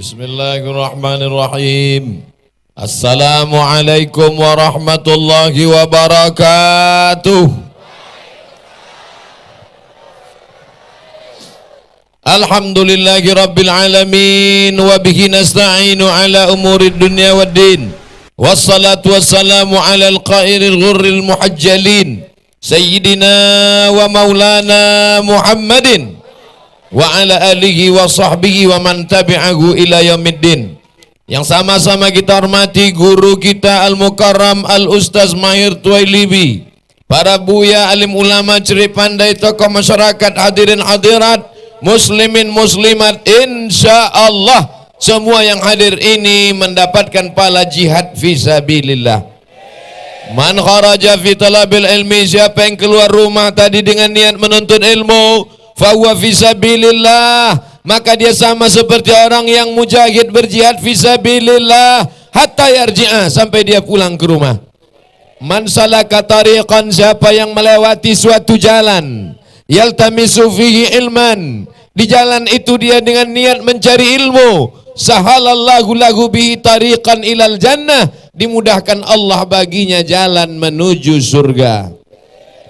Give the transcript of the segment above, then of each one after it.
Bismillahirrahmanirrahim. Assalamualaikum warahmatullahi wabarakatuh. Alhamdulillahi rabbil alamin wa bihi nasta'inu ala umurid dunya waddin. Wassalatu wassalamu ala al-qairil ghurril muhajjalin sayyidina wa maulana Muhammadin wa ala alihi wa sahbihi wa man tabi'ahu ila yaumiddin. Yang sama-sama kita hormati guru kita Al-Mukarram Al-Ustaz Mahir Tuwailibi, para buya, alim ulama, ceri pandai, tokoh masyarakat, hadirin hadirat, muslimin muslimat, insyaallah semua yang hadir ini mendapatkan pahala jihad fisabilillah. Man kharaja fi talabil ilmi, siapa yang keluar rumah tadi dengan niat menuntut ilmu, fahuwa fisabilillah, maka dia sama seperti orang yang mujahid berjihad fisabilillah hatta yarji'a, sampai dia pulang ke rumah. Man salaka tariqan, siapa yang melewati suatu jalan, yaltamisu fihi ilman, di jalan itu dia dengan niat mencari ilmu, sahalallahu lahu bihi tariqan ilal jannah, dimudahkan Allah baginya jalan menuju surga.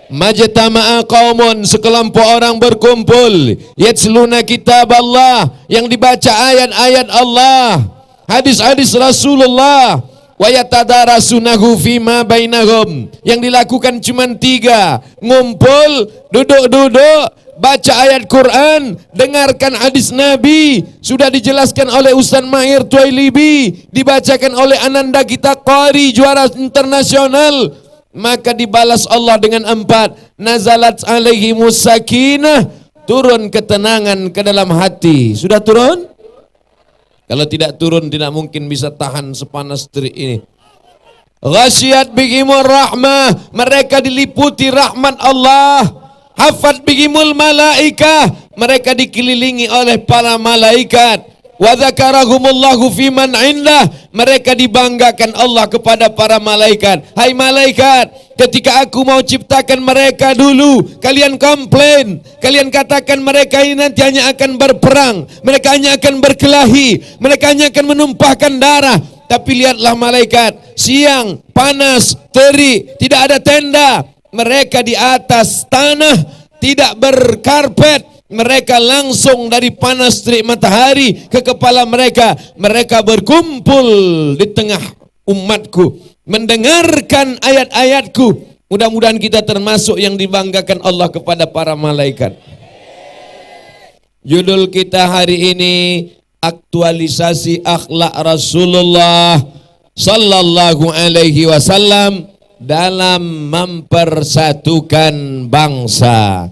Majtama'a qaumun, sekelompok orang berkumpul, yatsluna kitab Allah, yang dibaca ayat-ayat Allah, hadis-hadis Rasulullah, wa yatadarasunahu fima bainahum, yang dilakukan cuma tiga: ngumpul, duduk-duduk, baca ayat Quran, dengarkan hadis Nabi, sudah dijelaskan oleh Ustaz Mahir Tuwailibi, dibacakan oleh Ananda kita Qari, juara internasional. Maka dibalas Allah dengan empat: nazalat alaihimus sakinah, turun ketenangan ke dalam hati. Sudah turun? Kalau tidak turun tidak mungkin bisa tahan sepanas terik ini. Ghasyiyat bihimur rahmah, mereka diliputi rahmat Allah. Hafat bihimul malaikah, mereka dikelilingi oleh para malaikat. Wa dzakarahumullahu fiman indah, mereka dibanggakan Allah kepada para malaikat. Hai malaikat, ketika aku mau ciptakan mereka dulu, kalian komplain, kalian katakan mereka ini nanti hanya akan berperang, mereka hanya akan berkelahi, mereka hanya akan menumpahkan darah. Tapi lihatlah malaikat, siang panas terik, tidak ada tenda, mereka di atas tanah, tidak berkarpet, mereka langsung dari panas terik matahari ke kepala mereka. Mereka berkumpul di tengah umatku, mendengarkan ayat-ayatku. Mudah-mudahan kita termasuk yang dibanggakan Allah kepada para malaikat. Judul kita hari ini, aktualisasi akhlak Rasulullah sallallahu alaihi wasallam dalam mempersatukan bangsa.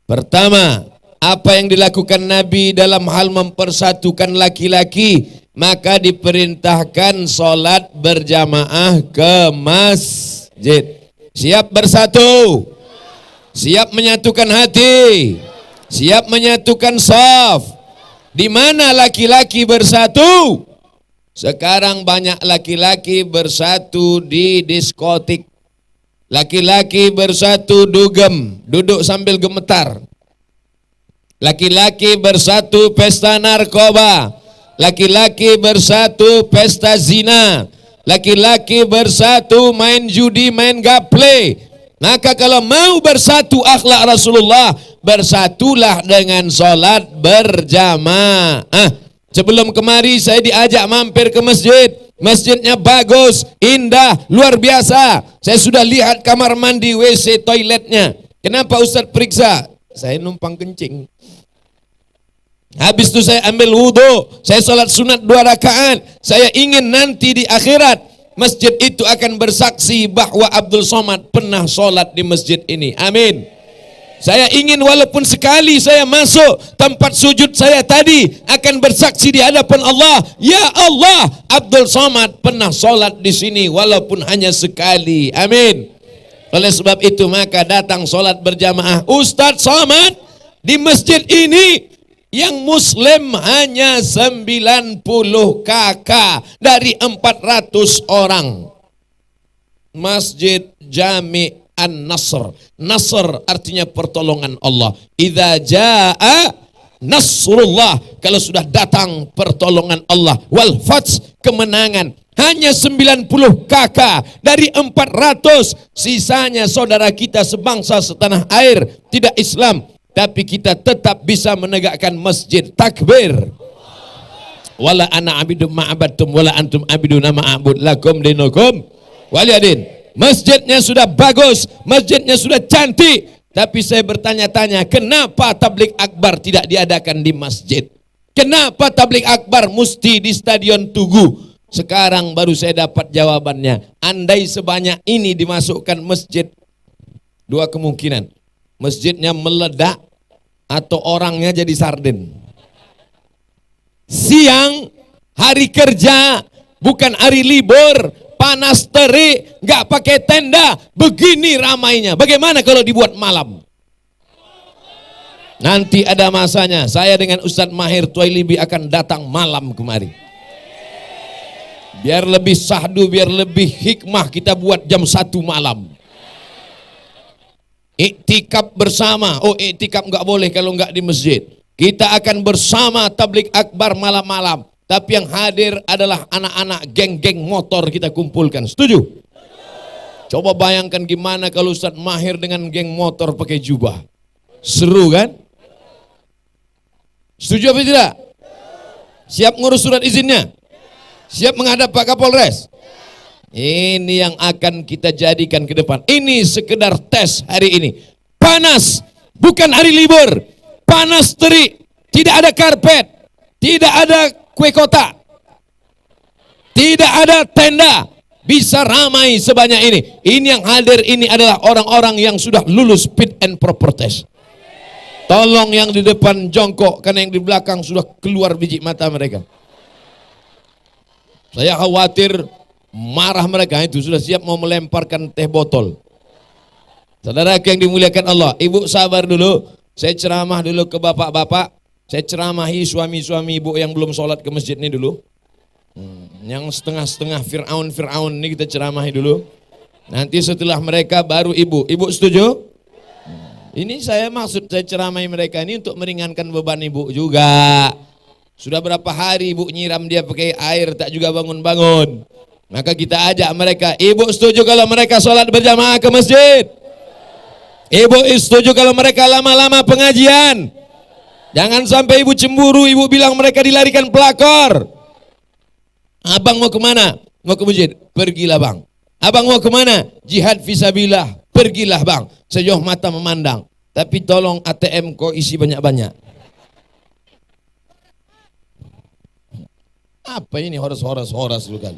Pertama, apa yang dilakukan Nabi dalam hal mempersatukan laki-laki? Maka diperintahkan sholat berjamaah ke masjid. Siap bersatu, siap menyatukan hati, siap menyatukan shaf. Di mana laki-laki bersatu? Sekarang banyak laki-laki bersatu di diskotik. Laki-laki bersatu dugem, duduk sambil gemetar. Laki-laki bersatu pesta narkoba. Laki-laki bersatu pesta zina. Laki-laki bersatu main judi, main gaple. Maka kalau mau bersatu akhlak Rasulullah, bersatulah dengan sholat berjamaah. Sebelum kemari saya diajak mampir ke masjid. Masjidnya bagus, indah, luar biasa. Saya sudah lihat kamar mandi, WC, toiletnya. Kenapa Ustaz periksa? Saya numpang kencing. Habis itu saya ambil wudhu, saya sholat sunat 2 rakaat. Saya ingin nanti di akhirat masjid itu akan bersaksi bahwa Abdul Somad pernah sholat di masjid ini. Amin. Saya ingin walaupun sekali saya masuk tempat sujud saya tadi akan bersaksi di hadapan Allah, ya Allah, Abdul Somad pernah sholat di sini walaupun hanya sekali. Amin. Oleh sebab itu maka datang sholat berjamaah. Ustadz Somad di masjid ini yang muslim hanya 90 kakak dari 400 orang. Masjid Jami' An-Nasr. Nasr artinya pertolongan Allah. Idza jaa nasrullah, kalau sudah datang pertolongan Allah, wal fath, kemenangan. Hanya 90 kakak dari 400, sisanya saudara kita sebangsa setanah air, tidak Islam, tapi kita tetap bisa menegakkan masjid. Takbir. Wala ana abidum ma'abadtum wala antum abiduna ma'abud lakum dinukum waliyadin. Masjidnya sudah bagus, masjidnya sudah cantik, tapi saya bertanya-tanya, kenapa tablik akbar tidak diadakan di masjid? Kenapa tablik akbar mesti di Stadion Tugu? Sekarang baru saya dapat jawabannya. Andai sebanyak ini dimasukkan masjid, dua kemungkinan. Masjidnya meledak atau orangnya jadi sarden. Siang, hari kerja, bukan hari libur, panas terik, nggak pakai tenda, begini ramainya. Bagaimana kalau dibuat malam? Nanti ada masanya, saya dengan Ustadz Mahir Tuailibi akan datang malam kemari. Biar lebih sahdu, biar lebih hikmah, kita buat jam 1 malam. Iktikaf bersama. Oh, iktikaf nggak boleh kalau nggak di masjid. Kita akan bersama tablik akbar malam-malam. Tapi yang hadir adalah anak-anak geng-geng motor kita kumpulkan. Setuju? Coba bayangkan gimana kalau Ustadz Mahir dengan geng motor pakai jubah. Seru kan? Setuju apa tidak? Siap ngurus surat izinnya? Siap menghadap Pak Kapolres? Ini yang akan kita jadikan ke depan. Ini sekedar tes hari ini. Panas, bukan hari libur. Panas terik, tidak ada karpet, tidak ada kue kotak, tidak ada tenda, bisa ramai sebanyak ini. Ini yang hadir ini adalah orang-orang yang sudah lulus fit and proper test. Tolong yang di depan jongkok, karena yang di belakang sudah keluar biji mata mereka. Saya khawatir marah mereka, itu sudah siap mau melemparkan teh botol. Saudara yang dimuliakan Allah, ibu sabar dulu. Saya ceramah dulu ke bapak-bapak. Saya ceramahi suami-suami ibu yang belum sholat ke masjid ini dulu. Yang setengah-setengah Fir'aun ini kita ceramahi dulu. Nanti setelah mereka baru ibu. Ibu setuju? Ini saya maksud, saya ceramahi mereka ini untuk meringankan beban ibu juga. Sudah berapa hari ibu nyiram dia pakai air, tak juga bangun-bangun. Maka kita ajak mereka, ibu setuju kalau mereka sholat berjamaah ke masjid? Ibu setuju kalau mereka lama-lama pengajian? Jangan sampai ibu cemburu, ibu bilang mereka dilarikan pelakor. Abang mau kemana? Mau ke masjid? Pergilah bang. Abang mau kemana? Jihad fisabilillah. Pergilah bang. Sejauh mata memandang. Tapi tolong ATM kau isi banyak-banyak. Apa ini horas lu kan?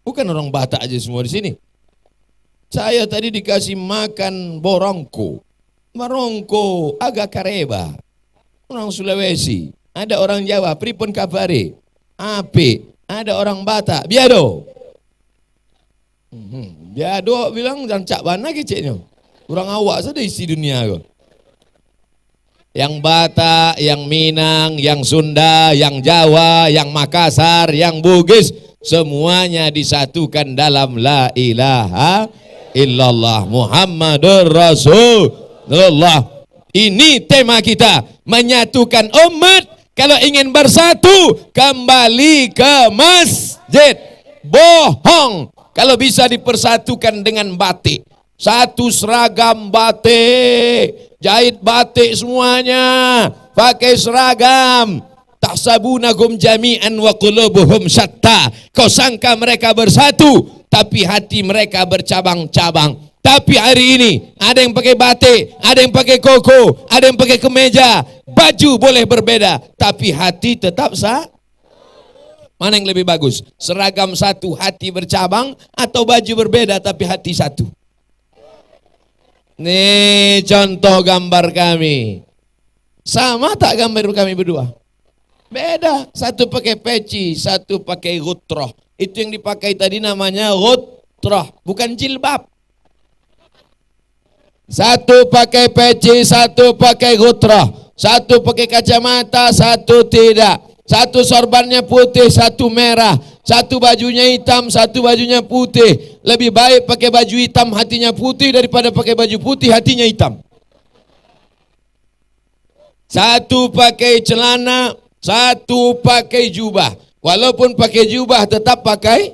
Bukan orang Batak aja semua di sini. Saya tadi dikasih makan borongko. Barongko agak kareba. Orang Sulawesi. Ada orang Jawa, pripun kabare? Ape. Ada orang Batak, biado. Biado bilang dan cak bana keceknya. Orang awak saja isi dunia kok. Yang Batak, yang Minang, yang Sunda, yang Jawa, yang Makassar, yang Bugis, semuanya disatukan dalam la ilaha illallah Muhammadur Rasulullah. Ini tema kita, menyatukan umat. Kalau ingin bersatu, kembali ke masjid. Bohong kalau bisa dipersatukan dengan batik. Satu seragam batik, jahit batik semuanya, pakai seragam. Tahsabunahum jami'an wa qulubuhum syatta. Kau sangka mereka bersatu, tapi hati mereka bercabang-cabang. Tapi hari ini ada yang pakai batik, ada yang pakai koko, ada yang pakai kemeja. Baju boleh berbeda, tapi hati tetap satu. Mana yang lebih bagus? Seragam satu, hati bercabang, atau baju berbeda tapi hati satu? Nih contoh gambar kami. Sama tak gambar kami berdua? Beda. Satu pakai peci, satu pakai gutroh. Itu yang dipakai tadi namanya gutroh, bukan jilbab. Satu pakai peci, satu pakai gutroh. Satu pakai kacamata, satu tidak. Satu sorbannya putih, satu merah. Satu bajunya hitam, satu bajunya putih. Lebih baik pakai baju hitam hatinya putih daripada pakai baju putih hatinya hitam. Satu pakai celana, satu pakai jubah. Walaupun pakai jubah tetap pakai.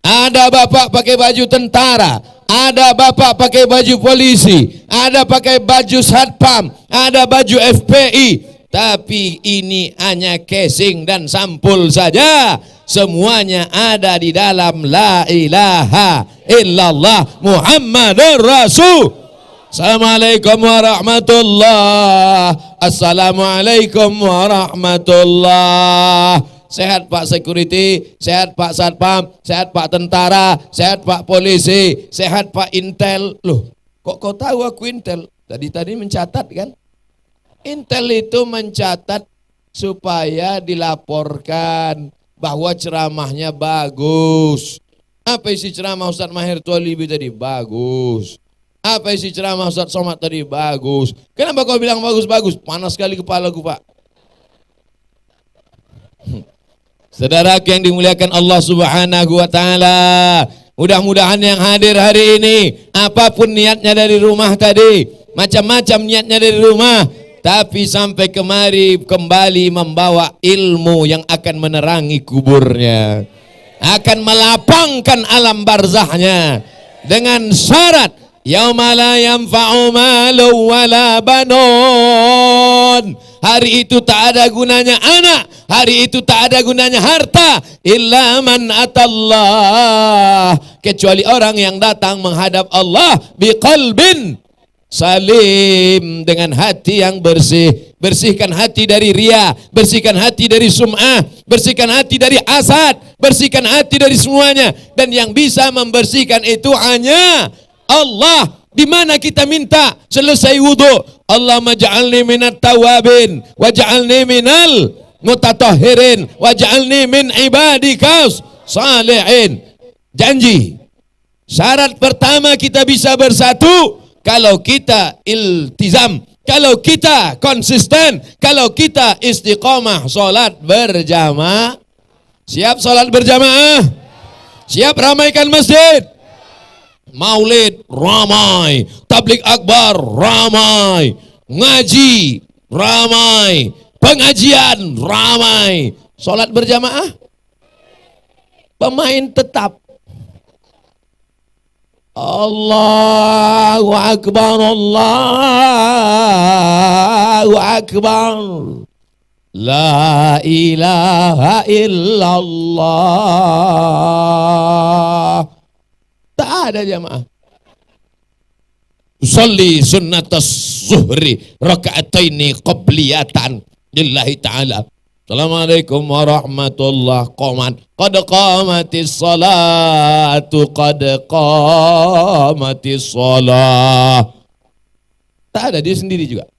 Ada bapak pakai baju tentara, ada bapak pakai baju polisi, ada pakai baju satpam, ada baju FPI. Tapi ini hanya casing dan sampul saja. Semuanya ada di dalam la ilaha illallah Muhammadur Rasul. Assalamualaikum warahmatullah. Assalamualaikum warahmatullah. Sehat Pak Security, sehat Pak Satpam, sehat Pak Tentara, sehat Pak Polisi, sehat Pak Intel. Loh, kok kau tahu aku Intel? Tadi mencatat kan? Intel itu mencatat supaya dilaporkan bahwa ceramahnya bagus. Apa isi ceramah Ustaz Mahir Tualibi tadi? Bagus. Apa isi ceramah Ustaz Somad tadi? Bagus. Kenapa kau bilang bagus-bagus? Panas sekali kepalaku Pak. Saudara yang dimuliakan Allah Subhanahu wa taala, mudah-mudahan yang hadir hari ini apapun niatnya dari rumah tadi, macam-macam niatnya dari rumah, tapi sampai kemari kembali membawa ilmu yang akan menerangi kuburnya, akan melapangkan alam barzahnya dengan syarat yauma la yanfa'u malu wala banun. Hari itu tak ada gunanya anak, hari itu tak ada gunanya harta, illa man atallah, kecuali orang yang datang menghadap Allah biqalbin salim, dengan hati yang bersih. Bersihkan hati dari riya, bersihkan hati dari sum'ah, bersihkan hati dari hasad, bersihkan hati dari semuanya. Dan yang bisa membersihkan itu hanya Allah. Di mana kita minta selesai wudu, Allahumma ja'alni minat tawabin waj'alni minal mutatahhirin waj'alni min ibadikas salihin. Janji. Syarat pertama kita bisa bersatu kalau kita iltizam, kalau kita konsisten, kalau kita istiqomah salat berjamaah. Siap salat berjamaah? Siap ramaikan masjid? Maulid ramai, tablik akbar ramai, ngaji ramai, pengajian ramai, salat berjamaah pemain tetap. Allahu akbar, Allahu akbar, la ilaha illallah. Tak ada jamaah. Usalli sunnatas zuhri raka'ataini qabliyatan lillahi ta'ala. Assalamualaikum warahmatullahi qoman. Qad qamatis salatu, qad qamatis salah. Tak ada, dia sendiri juga.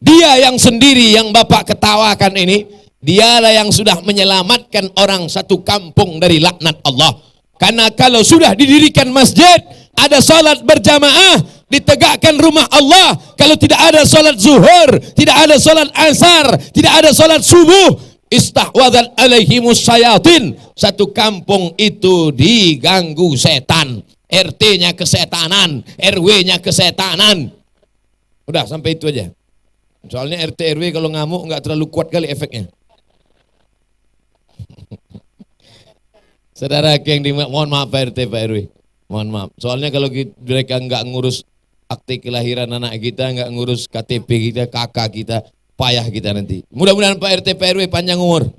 Dia yang sendiri yang Bapak ketawakan ini, dialah yang sudah menyelamatkan orang satu kampung dari laknat Allah. Karena kalau sudah didirikan masjid, ada salat berjamaah, ditegakkan rumah Allah. Kalau tidak ada salat zuhur, tidak ada salat asar, tidak ada salat subuh, istahwadzat alaihimus syayatin. Satu kampung itu diganggu setan. RT-nya kesetanan, RW-nya kesetanan. Udah sampai itu aja. Soalnya RT RW kalau ngamuk nggak terlalu kuat kali efeknya. Saudara yang mohon maaf Pak RT Pak RW, mohon maaf. Soalnya kalau mereka nggak ngurus akte kelahiran anak kita, nggak ngurus KTP kita, kakak kita, payah kita nanti. Mudah-mudahan Pak RT Pak RW panjang umur.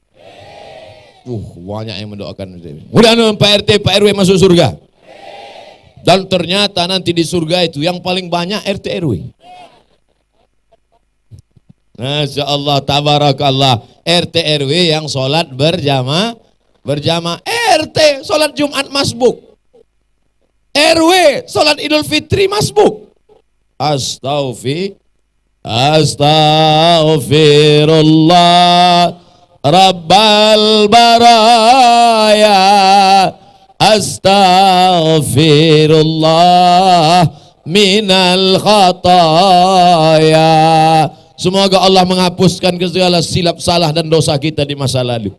Banyak yang mendoakan. Mudah-mudahan Pak RT Pak RW masuk surga. Dan ternyata nanti di surga itu yang paling banyak RT RW. Masya Allah, tabarakallah. RT RW yang sholat berjamaah. RT sholat Jumat masbuk, RW sholat Idul Fitri masbuk. Astaghfirullah Rabbal baraya, astaghfirullah minal khataya. Semoga Allah menghapuskan segala silap salah dan dosa kita di masa lalu.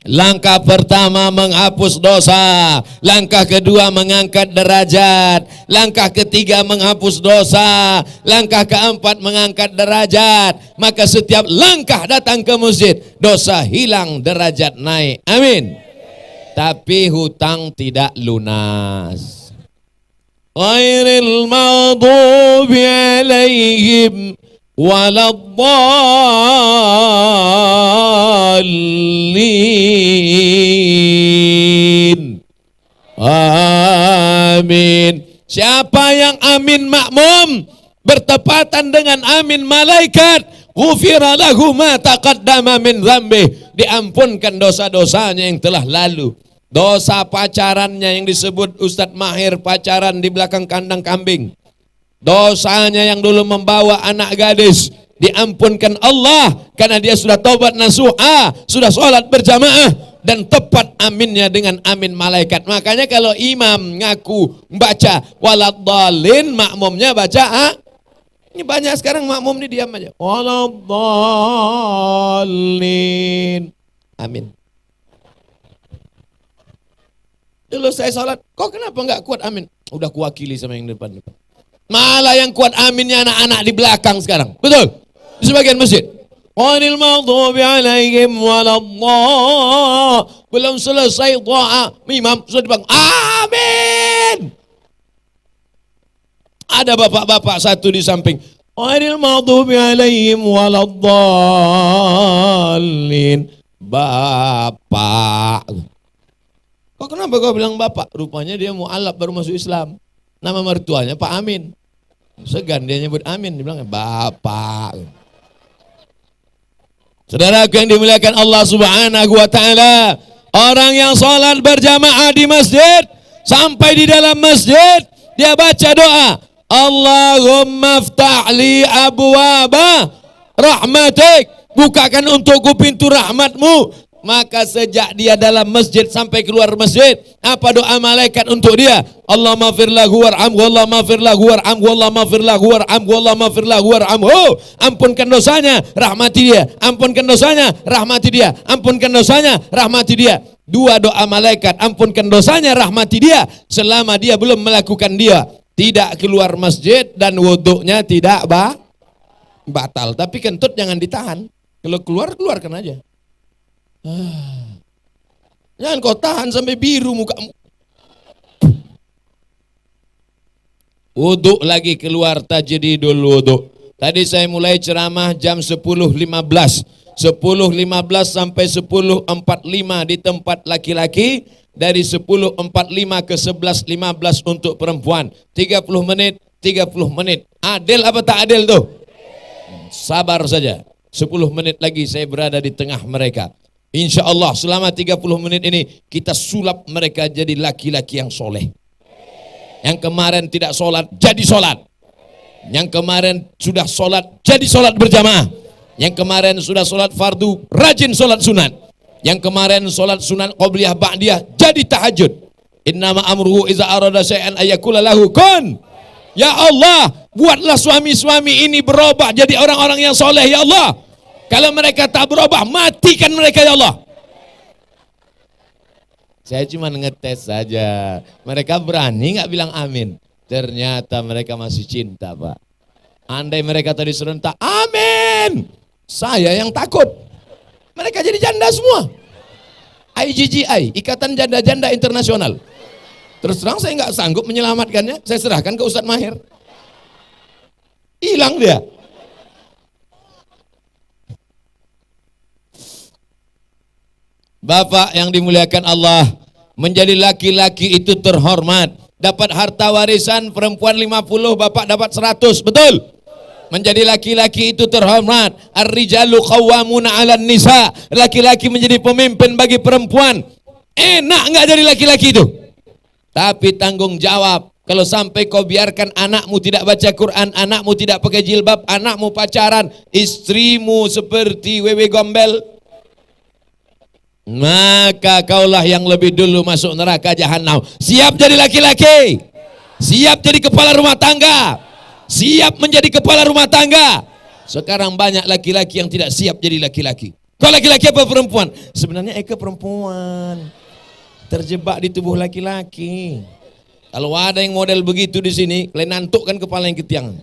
Langkah pertama menghapus dosa, langkah kedua mengangkat derajat, langkah ketiga menghapus dosa, langkah keempat mengangkat derajat. Maka setiap langkah datang ke masjid, dosa hilang, derajat naik. Amin. Tapi hutang tidak lunas. Ghairil maghdubi alaihim waladdallin. Amin. Siapa yang amin makmum bertepatan dengan amin malaikat, ghufira lahu ma taqaddama min dzambi, diampunkan dosa-dosanya yang telah lalu. Dosa pacarannya yang disebut Ustadz Mahir pacaran di belakang kandang kambing, dosanya yang dulu membawa anak gadis, diampunkan Allah karena dia sudah taubat nasuha, sudah sholat berjamaah dan tepat aminnya dengan amin malaikat. Makanya kalau imam ngaku baca waladdallin, makmumnya baca ini banyak sekarang makmum ini diam aja. Waladdallin. Amin. Dulu saya sholat, kok kenapa nggak kuat amin? Udah kuwakili sama yang depan. Malah yang kuat aminnya anak-anak di belakang sekarang. Betul? Di sebagian masjid. Ghairil maghdubi alaihim waladhdallin. Belum selesai doa, imam sudah dibangun. Amin. Ada bapak-bapak satu di samping. Ghairil maghdubi alaihim waladdallin. Bapak. Kok kenapa kau bilang bapak? Rupanya dia mu'alaf baru masuk Islam. Nama mertuanya Pak Amin. Segan dia nyebut Amin, dia bilang bapak. Saudaraku yang dimuliakan Allah Subhanahu wa taala, orang yang salat berjamaah di masjid, sampai di dalam masjid dia baca doa, Allahumma ftah li abwaba rahmatik, bukakan untukku pintu rahmatmu. Maka sejak dia dalam masjid sampai keluar masjid, apa doa malaikat untuk dia? Allahumma fir lahu warhamhu, Allahumma fir lahu warhamhu, Allahumma fir lahu warhamhu, Allahumma fir lahu warhamhu. Ampunkan dosanya, rahmati dia. Ampunkan dosanya, rahmati dia. Ampunkan dosanya, rahmati dia. Dua doa malaikat, ampunkan dosanya, rahmati dia, selama dia belum melakukan dia. Tidak keluar masjid dan wuduknya tidak batal. Tapi kentut jangan ditahan. Kalau keluar, keluarkan aja. Jangan kau tahan sampai biru mukamu. Wuduk lagi keluar tajdidul wuduk. Tadi saya mulai ceramah jam 10.15. 10.15 sampai 10.45 di tempat laki-laki, dari 10.45 ke 11.15 untuk perempuan. 30 menit, 30 menit. Adil apa tak adil tuh? Sabar saja. 10 menit lagi saya berada di tengah mereka. Insya Allah selama 30 menit ini kita sulap mereka jadi laki-laki yang soleh. Yang kemarin tidak sholat jadi sholat. Yang kemarin sudah sholat jadi sholat berjamaah. Yang kemarin sudah sholat fardu rajin sholat sunat. Yang kemarin sholat sunat qobliyah ba'diyah jadi tahajud. Innama amruhu iza arada syai'an ayyakula lahu kun. Ya Allah, buatlah suami-suami ini berubah jadi orang-orang yang soleh ya Allah. Kalau mereka tak berubah, matikan mereka ya Allah. Saya cuma ngetes saja. Mereka berani nggak bilang amin? Ternyata mereka masih cinta, Pak. Andai mereka tadi serentak, amin, saya yang takut. Mereka jadi janda semua. IGGI, Ikatan Janda-Janda Internasional. Terus terang saya nggak sanggup menyelamatkannya. Saya serahkan ke Ustadz Mahir. Hilang dia. Bapak yang dimuliakan Allah, menjadi laki-laki itu terhormat. Dapat harta warisan perempuan 50, bapak dapat 100, betul? Menjadi laki-laki itu terhormat. Ar-rijalu qawwamuna 'alan nisa. Laki-laki menjadi pemimpin bagi perempuan. Enak enggak jadi laki-laki itu? Tapi tanggung jawab. Kalau sampai kau biarkan anakmu tidak baca Quran, anakmu tidak pakai jilbab, anakmu pacaran, istrimu seperti wewe gombel, maka kaulah yang lebih dulu masuk neraka jahanam. Siap jadi laki-laki? Siap jadi kepala rumah tangga? Siap menjadi kepala rumah tangga? Sekarang banyak laki-laki yang tidak siap jadi laki-laki. Kau laki-laki apa perempuan? Sebenarnya Eka perempuan. Terjebak di tubuh laki-laki. Kalau ada yang model begitu di sini, kalian nantukkan kepala yang ke tiang.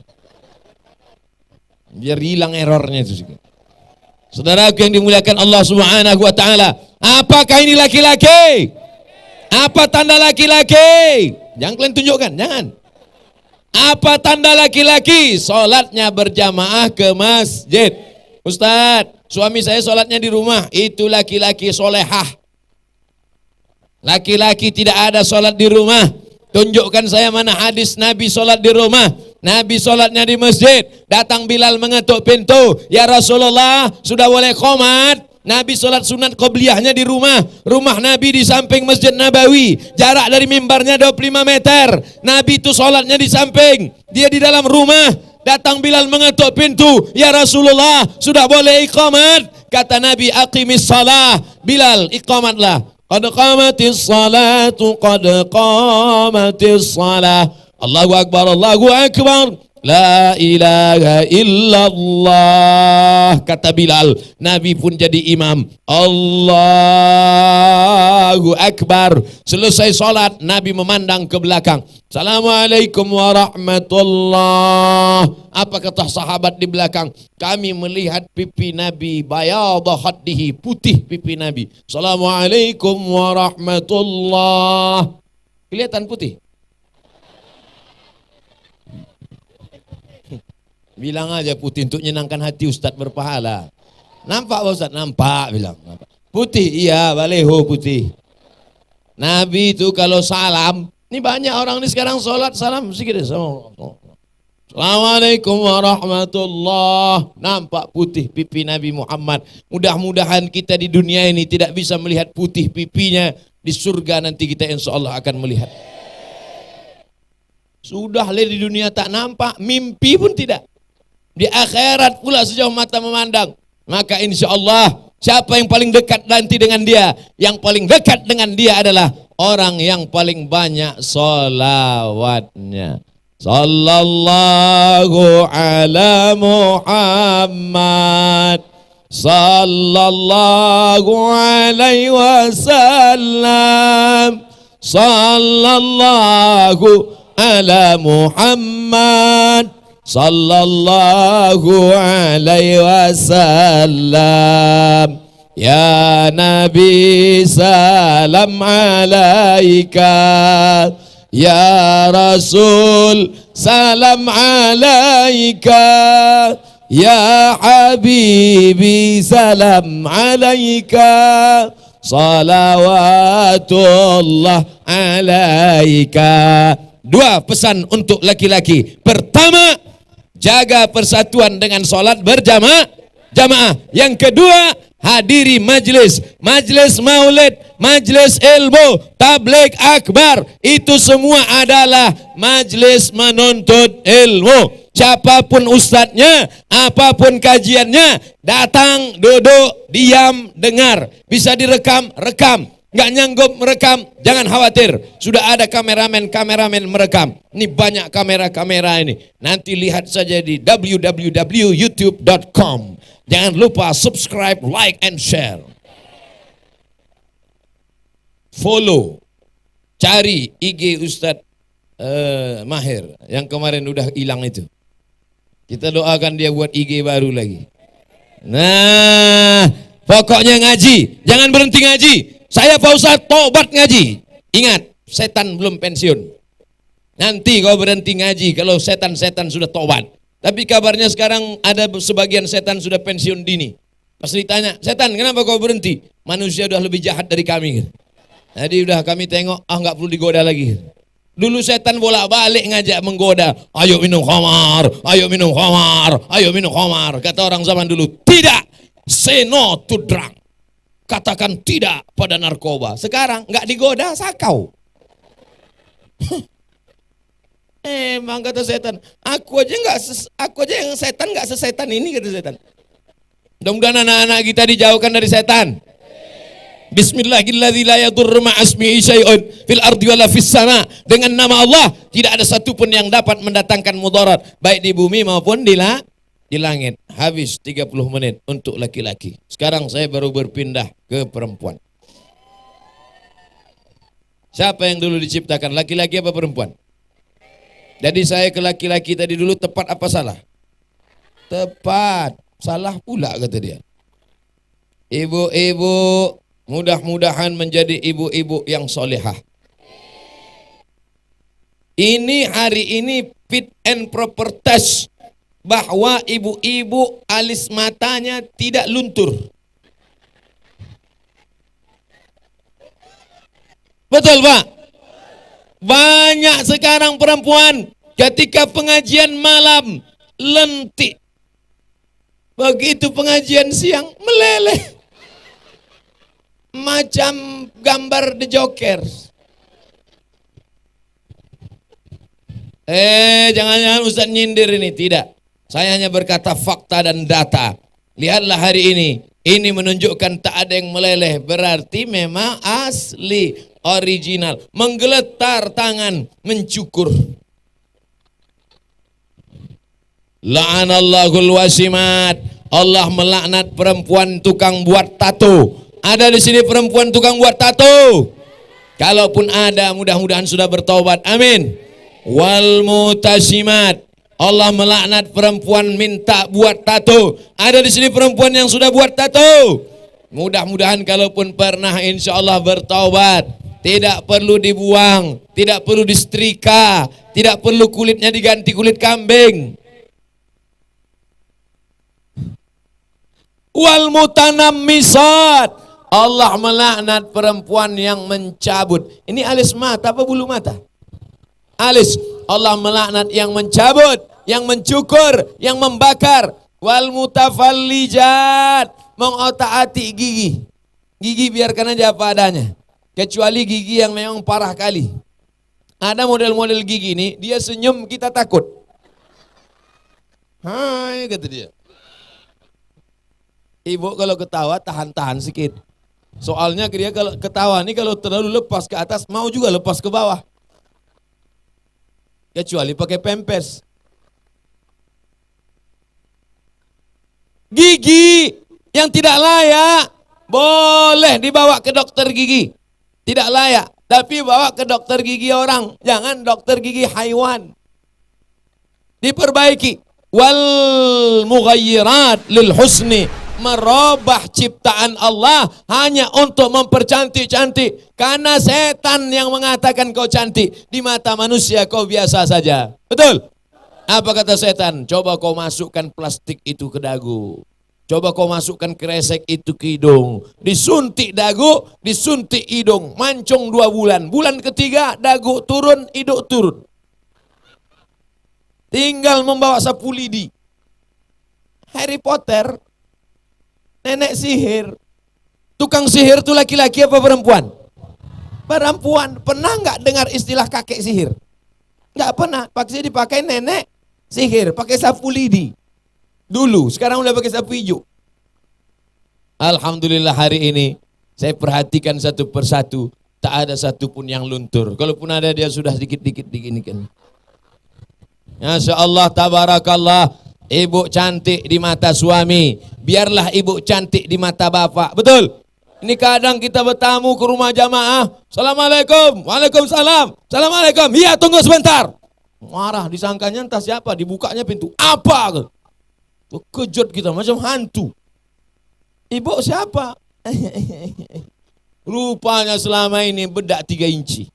Biar hilang errornya itu. Saudaraku yang dimuliakan Allah Subhanahu wa taala, apakah ini laki-laki? Apa tanda laki-laki? Jangan kalian tunjukkan, jangan. Apa tanda laki-laki? Salatnya berjamaah ke masjid. Ustadz, suami saya salatnya di rumah, itu laki-laki solehah. Laki-laki tidak ada salat di rumah. Tunjukkan saya mana hadis Nabi salat di rumah. Nabi salatnya di masjid. Datang Bilal mengetuk pintu. Ya Rasulullah, sudah boleh qomat. Nabi salat sunat qobliyahnya di rumah. Rumah Nabi di samping Masjid Nabawi. Jarak dari mimbarnya 25 meter. Nabi itu salatnya di samping. Dia di dalam rumah. Datang Bilal mengetuk pintu. Ya Rasulullah, sudah boleh iqamat. Kata Nabi, aqimis salah. Bilal, iqamatlah. Qad qamatis salatu, qad qamatis salah. Allahu Akbar, Allahu Akbar. La ilaha illallah. Kata Bilal, Nabi pun jadi imam. Allahu Akbar. Selesai salat, Nabi memandang ke belakang. Assalamualaikum warahmatullah. Apa kata sahabat di belakang? Kami melihat pipi Nabi, bayadha khaddihi, putih pipi Nabi. Assalamualaikum warahmatullah. Kelihatan putih? Bilang aja putih untuk menyenangkan hati Ustadz berpahala. Nampak Pak Ustadz? Nampak, bilang. Nampak. Putih, iya, baleho putih. Nabi itu kalau salam, ini banyak orang ini sekarang sholat salam sedikit. Assalamualaikum warahmatullah. Nampak putih pipi Nabi Muhammad. Mudah-mudahan kita di dunia ini tidak bisa melihat putih pipinya. Di surga nanti kita insya Allah akan melihat. Sudah di dunia tak nampak, mimpi pun tidak. Di akhirat pula sejauh mata memandang. Maka insya Allah siapa yang paling dekat nanti dengan dia? Yang paling dekat dengan dia adalah orang yang paling banyak sholawatnya. Sallallahu ala Muhammad, sallallahu alaihi wasallam, sallallahu ala Muhammad, sallallahu alaihi wasallam. Ya Nabi salam alaika, ya Rasul salam alaika, ya Habibi salam alaika, salawatullah alaika. Dua pesan untuk laki-laki. Pertama, jaga persatuan dengan sholat berjamaah. Yang kedua, hadiri majlis maulid, majlis ilmu, tabligh akbar. Itu semua adalah majlis menuntut ilmu. Siapapun ustadznya, apapun kajiannya, datang, duduk, diam, dengar. Bisa direkam, rekam. Nggak nyanggup merekam, jangan khawatir. Sudah ada kameramen merekam. Ini banyak kamera ini. Nanti lihat saja di www.youtube.com. Jangan lupa subscribe, like, and share. Follow. Cari IG Ustadz Mahir yang kemarin udah hilang itu. Kita doakan dia buat IG baru lagi. Nah, pokoknya ngaji. Jangan berhenti ngaji. Saya Pak Ustadz tobat ngaji. Ingat, setan belum pensiun. Nanti kau berhenti ngaji kalau setan-setan sudah tobat. Tapi kabarnya sekarang ada sebagian setan sudah pensiun dini. Pas ditanya, setan kenapa kau berhenti? Manusia udah lebih jahat dari kami. Jadi udah kami tengok, nggak perlu digoda lagi. Dulu setan bolak-balik ngajak menggoda. Ayo minum khamar, ayo minum khamar, ayo minum khamar. Kata orang zaman dulu, tidak. Say no to drunk. Katakan tidak pada narkoba. Sekarang nggak digoda, sakau. Emang kata setan, aku aja yang setan nggak sesetan ini, kata setan. Mudah-mudahan anak-anak kita dijauhkan dari setan. Bismillahirrahmanirrahim. La yadurru ma'asmihi syai'un fil ardi wala fis sama. Dengan nama Allah tidak ada satupun yang dapat mendatangkan mudarat baik di bumi maupun di di langit. Habis 30 menit untuk laki-laki. Sekarang saya baru berpindah ke perempuan. Siapa yang dulu diciptakan? Laki-laki apa perempuan? Jadi saya ke laki-laki tadi dulu tepat apa salah? Tepat. Salah pula kata dia. Ibu-ibu, mudah-mudahan menjadi ibu-ibu yang solehah. Ini hari ini fit and proper test bahwa ibu-ibu alis matanya tidak luntur. Betul Pak? Banyak sekarang perempuan ketika pengajian malam lentik. Begitu pengajian siang meleleh. Macam gambar The Jokers. Jangan-jangan Ustaz nyindir ini. Tidak. Saya hanya berkata fakta dan data. Lihatlah hari ini. Ini menunjukkan tak ada yang meleleh. Berarti memang asli, original. Menggeletar tangan, mencukur. La'anallahul wasimat. Allah melaknat perempuan tukang buat tato. Ada di sini perempuan tukang buat tato? Kalaupun ada, mudah-mudahan sudah bertaubat. Amin. Wal mutasimat. Allah melaknat perempuan minta buat tato. Ada di sini perempuan yang sudah buat tato? Mudah-mudahan kalaupun pernah, insya Allah bertaubat. Tidak perlu dibuang, tidak perlu disetrika, tidak perlu kulitnya diganti kulit kambing. Wal mutanammisat. Allah melaknat perempuan yang mencabut. Ini alis mata apa bulu mata? Alis. Allah melaknat yang mencabut, yang mencukur, yang membakar. Wal mutafallijat. Mengotak-atik gigi. Gigi biarkan aja apa adanya. Kecuali gigi yang memang parah kali. Ada model-model gigi ini, dia senyum kita takut. Hai kata dia. Ibu kalau ketawa tahan-tahan sedikit. Soalnya dia kalau ketawa nih kalau terlalu lepas ke atas mau juga lepas ke bawah. Kecuali pakai pempes. Gigi yang tidak layak boleh dibawa ke dokter gigi. Tidak layak, tapi bawa ke dokter gigi orang. Jangan dokter gigi haiwan. Diperbaiki. Wal mughayyirat lil husni. Merubah ciptaan Allah hanya untuk mempercantik-cantik. Karena setan yang mengatakan kau cantik. Di mata manusia kau biasa saja. Betul? Apa kata setan? Coba kau masukkan plastik itu ke dagu. Coba kau masukkan kresek itu ke hidung. Disuntik dagu, disuntik hidung. Mancung 2 bulan. Bulan ketiga dagu turun, hidung turun. Tinggal membawa sapu lidi. Harry Potter. Nenek sihir. Tukang sihir itu laki-laki apa perempuan? Perempuan. Pernah nggak dengar istilah kakek sihir? Nggak pernah. Pasti dipakai nenek sihir. Pakai sapu lidi. Dulu. Sekarang udah pakai sapu hijau. Alhamdulillah hari ini. Saya perhatikan satu persatu. Tak ada satupun yang luntur. Kalaupun ada dia sudah dikit-dikit diginikan. Masya Allah, tabarakallah. Ibu cantik di mata suami, biarlah ibu cantik di mata bapak. Betul? Ini kadang kita bertamu ke rumah jamaah. Assalamualaikum. Waalaikumsalam. Assalamualaikum. Iya tunggu sebentar. Marah, disangkanya entah siapa. Dibukanya pintu. Apa? Kejut kita macam hantu. Ibu siapa? Rupanya selama ini bedak 3 inci.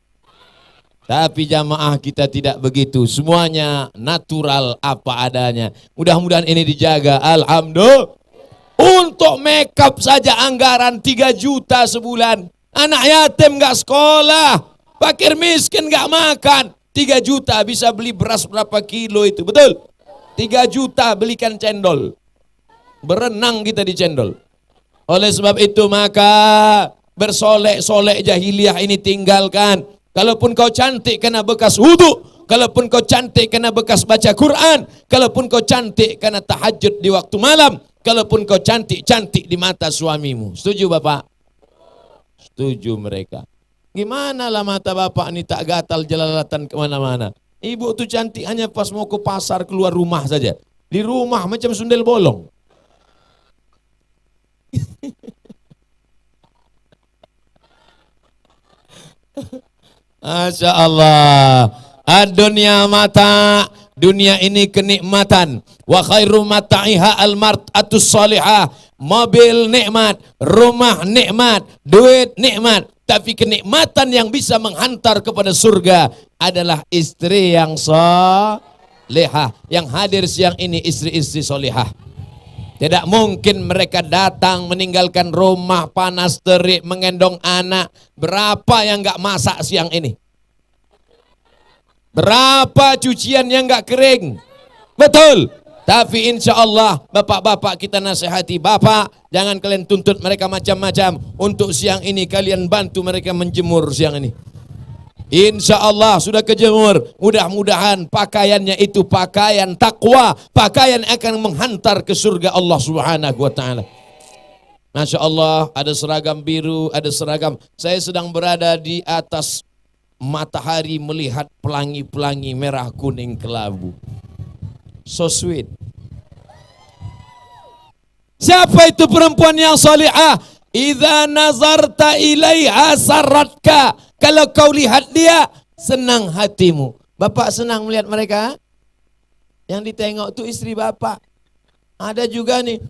Tapi jamaah kita tidak begitu. Semuanya natural apa adanya. Mudah-mudahan ini dijaga. Alhamdulillah. Untuk makeup saja anggaran 3 juta sebulan. Anak yatim gak sekolah. Fakir miskin gak makan. 3 juta bisa beli beras berapa kilo itu. Betul? 3 juta belikan cendol. Berenang kita di cendol. Oleh sebab itu maka bersolek-solek jahiliyah ini tinggalkan. Kalaupun kau cantik kena bekas wudu, kalaupun kau cantik kena bekas baca Quran, kalaupun kau cantik kena tahajud di waktu malam, kalaupun kau cantik-cantik di mata suamimu. Setuju Bapak? Setuju mereka. Gimana lah mata Bapak ini tak gatal jelalatan kemana-mana. Ibu tuh cantik hanya pas mau ke pasar keluar rumah saja. Di rumah macam sundel bolong. Masya Allah. Ad-dunya mata, dunia ini kenikmatan. Wa khairu mata'iha al-mar'atus salihah. Mobil nikmat, rumah nikmat, duit nikmat. Tapi kenikmatan yang bisa menghantar kepada surga adalah istri yang salihah. Yang hadir siang ini istri-istri salihah. Tidak mungkin mereka datang meninggalkan rumah panas terik, menggendong anak. Berapa yang gak masak siang ini? Berapa cucian yang gak kering? Betul. Tapi insya Allah bapak-bapak kita nasihati, bapak jangan kalian tuntut mereka macam-macam. Untuk siang ini kalian bantu mereka menjemur siang ini. Insya Allah sudah kejemur. Mudah-mudahan pakaiannya itu pakaian takwa, pakaian akan menghantar ke surga Allah Subhanahu wa taala. Masya Allah, ada seragam biru, ada seragam. Saya sedang berada di atas matahari melihat pelangi-pelangi merah kuning kelabu. So sweet. Siapa itu perempuan yang salihah? Idza nazarta ilaiha sarratka. Kalau kau lihat dia, senang hatimu. Bapak senang melihat mereka? Yang ditengok tuh istri bapak. Ada juga nih,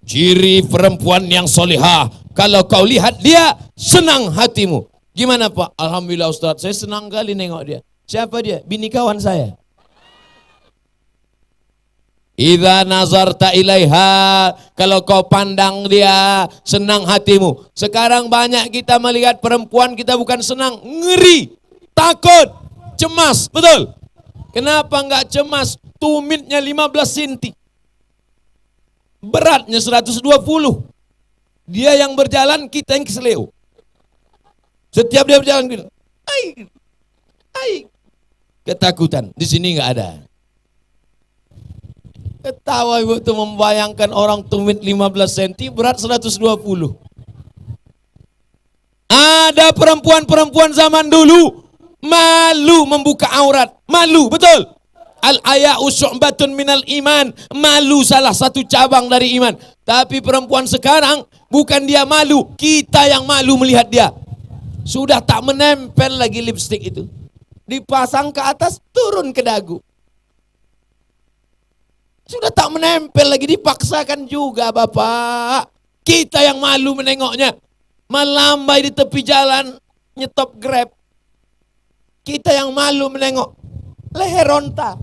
ciri perempuan yang salihah. Kalau kau lihat dia, senang hatimu. Gimana Pak? Alhamdulillah Ustaz, saya senang kali nengok dia. Siapa dia? Bini kawan saya. Idza nazarta ilaiha, kalau kau pandang dia, senang hatimu. Sekarang banyak kita melihat perempuan, kita bukan senang, ngeri, takut, cemas, betul? Kenapa enggak cemas? Tumitnya 15 cm. Beratnya 120. Dia yang berjalan, kita yang keseleo. Setiap dia berjalan gitu, ketakutan. Di sini enggak ada. Ketawa ibu itu membayangkan orang tumit 15 cm, berat 120. Ada perempuan-perempuan zaman dulu malu membuka aurat, malu, betul? Al-haya'u syu'batun minal iman, malu salah satu cabang dari iman. Tapi perempuan sekarang bukan dia malu, kita yang malu melihat dia. Sudah tak menempel lagi lipstik itu, dipasang ke atas, turun ke dagu. Sudah tak menempel lagi, dipaksakan juga Bapak. Kita yang malu menengoknya. Melambai di tepi jalan, nyetop Grab. Kita yang malu menengok. Leher ronta.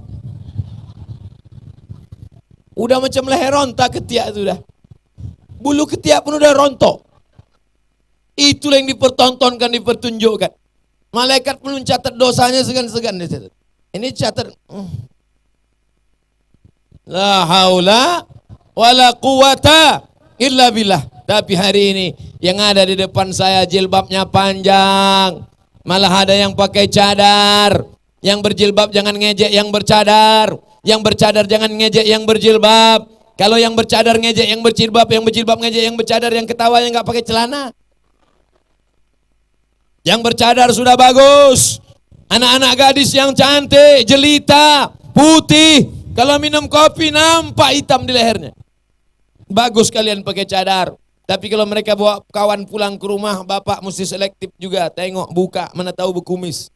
Udah macam leher ronta ketiak itu dah. Bulu ketiak pun udah rontok. Itulah yang dipertontonkan, dipertunjukkan. Malaikat pun mencatat dosanya segan-segan. Ini catat. La haula wala quwata illa billah. Tapi hari ini yang ada di depan saya jilbabnya panjang, malah ada yang pakai cadar. Yang berjilbab jangan ngejek yang bercadar, yang bercadar jangan ngejek yang berjilbab. Kalau yang bercadar ngejek yang berjilbab ngejek yang bercadar, yang ketawa yang nggak pakai celana. Yang bercadar sudah bagus, anak-anak gadis yang cantik, jelita, putih. Kalau minum kopi nampak hitam di lehernya. Bagus kalian pakai cadar. Tapi kalau mereka bawa kawan pulang ke rumah, bapak mesti selektif juga. Tengok, buka, mana tahu berkumis.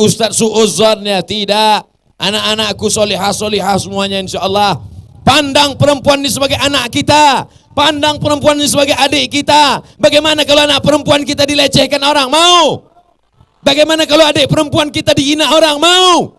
Ustaz su'uzzannya. Tidak. Anak-anakku solihah semuanya insya Allah. Pandang perempuan ini sebagai anak kita. Pandang perempuan ini sebagai adik kita. Bagaimana kalau anak perempuan kita dilecehkan orang? Mau? Bagaimana kalau adik perempuan kita dihina orang? Mau?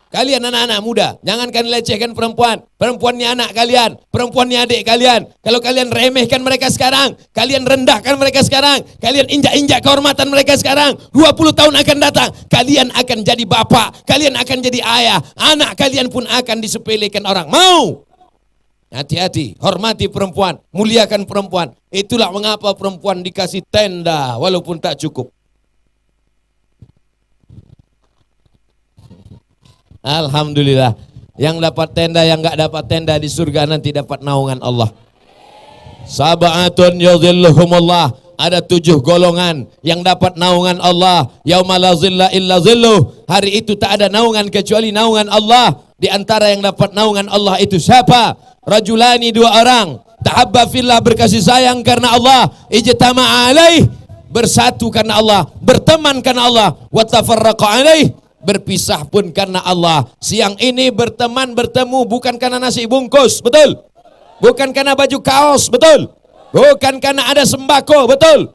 Kalian anak-anak muda, jangankan lecehkan perempuan. Perempuan ini anak kalian, perempuan ini adik kalian. Kalau kalian remehkan mereka sekarang, kalian rendahkan mereka sekarang, kalian injak-injak kehormatan mereka sekarang, 20 tahun akan datang, kalian akan jadi bapak, kalian akan jadi ayah, anak kalian pun akan disepelekan orang. Mau? Hati-hati, hormati perempuan, muliakan perempuan. Itulah mengapa perempuan dikasih tenda walaupun tak cukup. Alhamdulillah. Yang dapat tenda, yang enggak dapat tenda di surga nanti dapat naungan Allah. Sab'atun yudhilluhumullah. Ada 7 golongan yang dapat naungan Allah. Yauma la zilla illa zilluh. Hari itu tak ada naungan kecuali naungan Allah. Di antara yang dapat naungan Allah itu siapa? Rajulani, dua orang. Tahabba fillah, berkasih sayang karena Allah. Ijtama'a alaih, bersatu karena Allah. Berteman karena Allah. Wa tafarraqa alaih, berpisah pun karena Allah. Siang ini berteman bertemu bukan karena nasi bungkus, betul? Bukan karena baju kaos, betul? Bukan karena ada sembako, betul?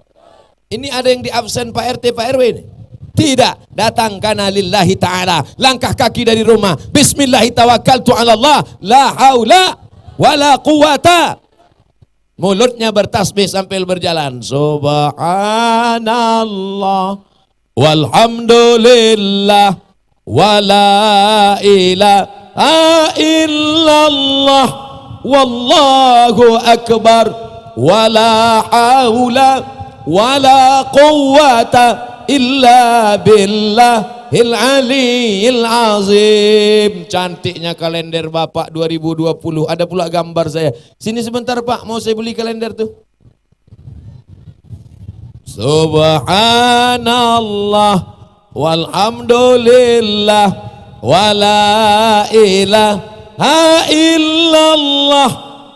Ini ada yang di absen Pak RT, Pak RW ini. Tidak, datang karena lillahi ta'ala. Langkah kaki dari rumah, bismillahi tawakkaltu ala Allah, la haula wala quwata. Mulutnya bertasbih sambil berjalan. Subhanallah walhamdulillah wala ilaha illallah wallahu akbar wala haula wala quwata illa billahil aliyil azim. Cantiknya kalender Bapak 2020. Ada pula gambar saya. Sini sebentar Pak, mau saya beli kalender tuh. Subhanallah walhamdulillah wala ilaha illallah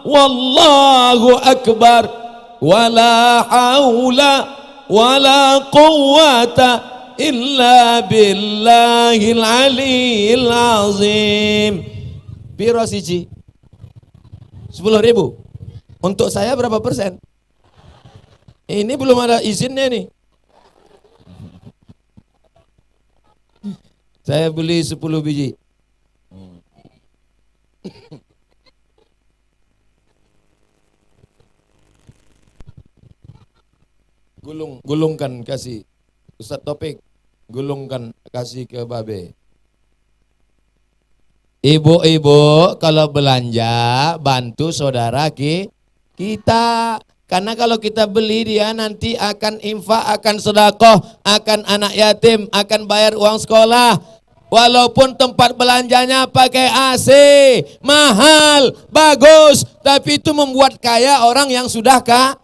wallahu akbar wala haula wala quwata illa billahil aliyil azim. Piro siji? 10.000. Untuk saya berapa persen? Ini belum ada izinnya nih. Saya beli 10 biji. Gulungkan kasih Ustaz Topik, gulungkan kasih ke Babe. Ibu-ibu kalau belanja bantu saudara kita, karena kalau kita beli dia nanti akan infak, akan sedekah, akan anak yatim, akan bayar uang sekolah. Walaupun tempat belanjanya pakai AC, mahal, bagus, tapi itu membuat kaya orang yang sudah kaya.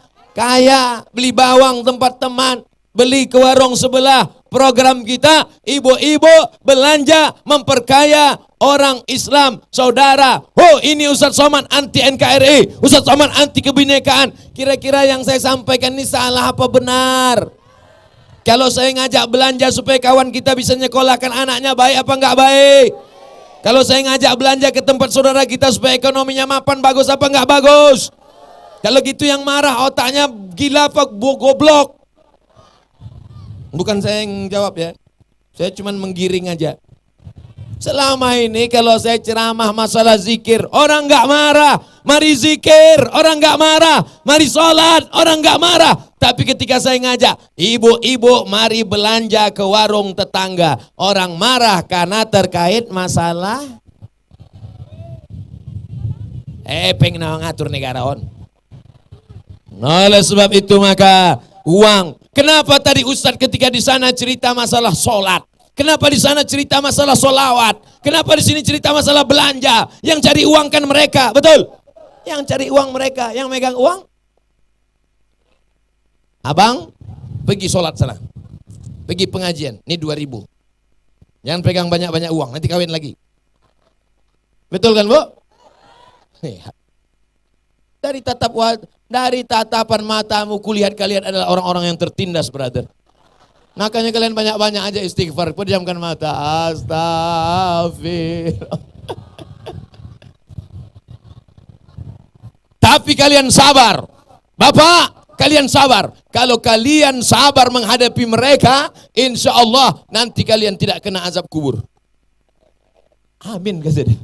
Beli bawang tempat teman, beli ke warung sebelah. Program kita ibu-ibu belanja memperkaya orang Islam saudara. Oh, ini Ustaz Somad anti NKRI, Ustaz Somad anti kebinekaan. Kira-kira yang saya sampaikan ini salah apa benar? Kalau saya ngajak belanja supaya kawan kita bisa nyekolahkan anaknya, baik apa enggak baik? Kalau saya ngajak belanja ke tempat saudara kita supaya ekonominya mapan, bagus apa enggak bagus? Kalau gitu yang marah otaknya gila apa goblok? Bukan saya yang jawab ya. Saya cuma menggiring aja. Selama ini kalau saya ceramah masalah zikir, orang enggak marah. Mari zikir, orang enggak marah. Mari sholat, orang enggak marah. Tapi ketika saya ngajak, ibu-ibu mari belanja ke warung tetangga, orang marah karena terkait masalah pengen ngatur negara on. Oleh sebab itu maka uang. Kenapa tadi Ustadz ketika di sana cerita masalah sholat? Kenapa di sana cerita masalah sholawat? Kenapa di sini cerita masalah belanja? Yang cari uang kan mereka, betul? Yang cari uang mereka, yang megang uang. Abang, pergi sholat sana. Pergi pengajian, ini 2.000. Jangan pegang banyak-banyak uang, nanti kawin lagi. Betul kan Bu? Dari tatapan matamu kulihat kalian adalah orang-orang yang tertindas, brother. Makanya kalian banyak-banyak aja istighfar, pejamkan mata. Astagfirullah. Tapi kalian sabar. Bapak, kalian sabar. Kalau kalian sabar menghadapi mereka, insya Allah nanti kalian tidak kena azab kubur. Amin, kata dia.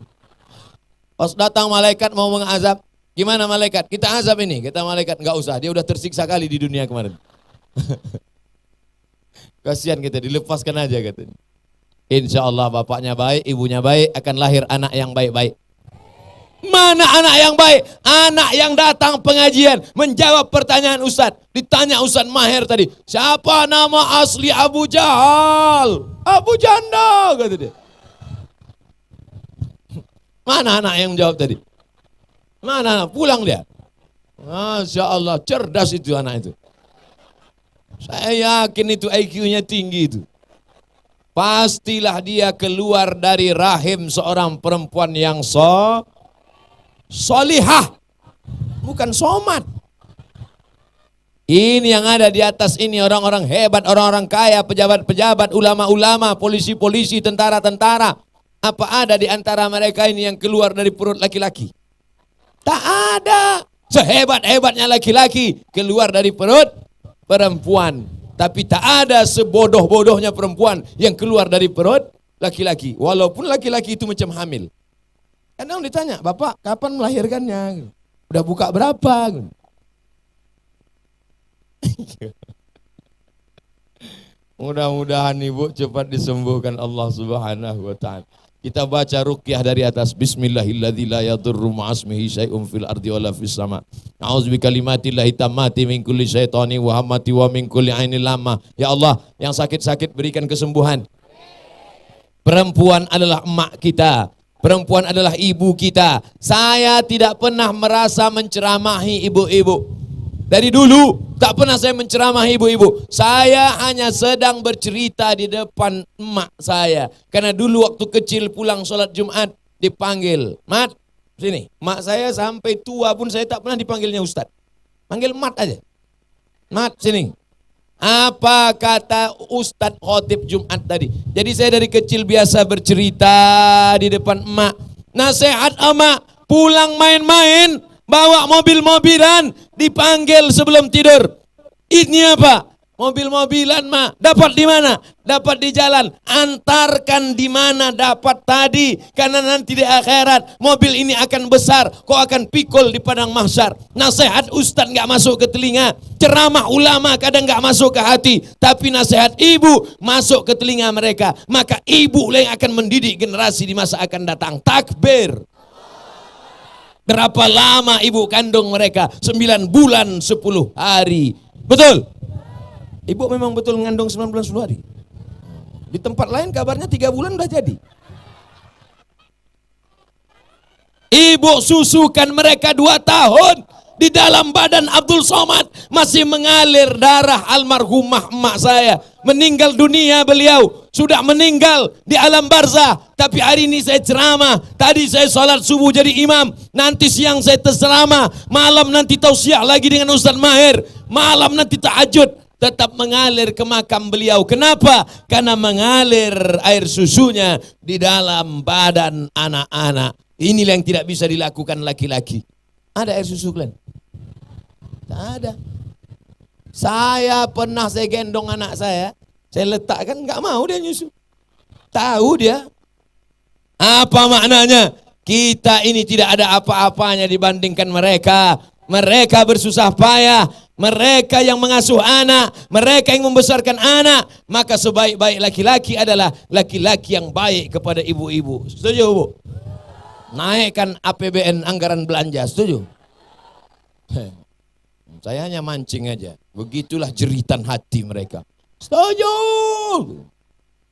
Pas datang malaikat mau mengazab, gimana malaikat? Kita azab ini. Kata malaikat, enggak usah, dia udah tersiksa kali di dunia kemarin. Kasihan kita, dilepaskan aja katanya. Insya Allah bapaknya baik, ibunya baik, akan lahir anak yang baik-baik. Mana anak yang baik? Anak yang datang pengajian, menjawab pertanyaan Ustadz. Ditanya Ustadz Maher tadi, siapa nama asli Abu Jahal? Abu Janda, kata dia. Mana anak yang menjawab tadi? Mana? Pulang dia. Masya Allah, cerdas itu anak itu. Saya yakin itu IQ-nya tinggi itu. pastilah dia keluar dari rahim seorang perempuan yang solihah, bukan somat. Ini yang ada di atas ini, orang-orang hebat, orang-orang kaya, pejabat-pejabat, ulama-ulama, polisi-polisi, tentara-tentara. Apa ada di antara mereka ini yang keluar dari perut laki-laki? Tak ada. Sehebat-hebatnya laki-laki keluar dari perut perempuan. Tapi tak ada sebodoh-bodohnya perempuan yang keluar dari perut laki-laki. Walaupun laki-laki itu macam hamil. Kadang ditanya, Bapak kapan melahirkannya? Udah buka berapa? Mudah-mudahan ibu cepat disembuhkan Allah Subhanahu wa ta'ala. Kita baca ruqyah dari atas. Bismillahilladzi la yadurru ma'asmihi syai'un fil ardi wala fis sama. A'udzu bikalimatillahi tammati min kulli syaitani wa hammati wa min kulli ainil lamah. Ya Allah, yang sakit-sakit berikan kesembuhan. Perempuan adalah emak kita. Perempuan adalah ibu kita. Saya tidak pernah merasa menceramahi ibu-ibu. Dari dulu tak pernah saya menceramah ibu-ibu. Saya hanya sedang bercerita di depan emak saya. Karena dulu waktu kecil pulang sholat Jumat dipanggil, Mat, sini. Emak saya sampai tua pun saya tak pernah dipanggilnya Ustadz. Panggil Mat aja. Mat, sini. Apa kata Ustadz khotib Jumat tadi? Jadi saya dari kecil biasa bercerita di depan emak. Nasihat emak, pulang main-main, bawa mobil-mobilan, dipanggil sebelum tidur. Ini apa? Mobil-mobilan, Mak. Dapat di mana? Dapat di jalan. Antarkan di mana dapat tadi. Karena nanti di akhirat mobil ini akan besar. Kau akan pikul di padang mahsyar. Nasihat ustaz gak masuk ke telinga. Ceramah ulama kadang gak masuk ke hati. Tapi nasihat ibu masuk ke telinga mereka. Maka ibu yang akan mendidik generasi di masa akan datang. Takbir. Berapa lama ibu kandung mereka? 9 bulan 10 hari. Betul? Ibu memang betul mengandung 9 bulan 10 hari. Di tempat lain kabarnya 3 bulan udah jadi. Ibu susukan mereka 2 tahun. Di dalam badan Abdul Somad masih mengalir darah almarhumah emak saya. Meninggal dunia beliau. Sudah meninggal di alam barzah. Tapi hari ini saya ceramah. Tadi saya sholat subuh jadi imam. Nanti siang saya terceramah. Malam nanti tausiah lagi dengan Ustaz Mahir. Malam nanti tahajud. Tetap mengalir ke makam beliau. Kenapa? Karena mengalir air susunya di dalam badan anak-anak. Inilah yang tidak bisa dilakukan laki-laki. Ada air susu kalian? Tak ada. Saya gendong anak saya letakkan, nggak mau dia nyusu. Tahu dia. Apa maknanya? Kita ini tidak ada apa-apanya dibandingkan mereka. Mereka bersusah payah. Mereka yang mengasuh anak. Mereka yang membesarkan anak. Maka sebaik-baik laki-laki adalah laki-laki yang baik kepada ibu-ibu. Setuju, Bu? Naikkan APBN, anggaran belanja. Setuju? Saya hanya mancing aja. Begitulah jeritan hati mereka. Setuju.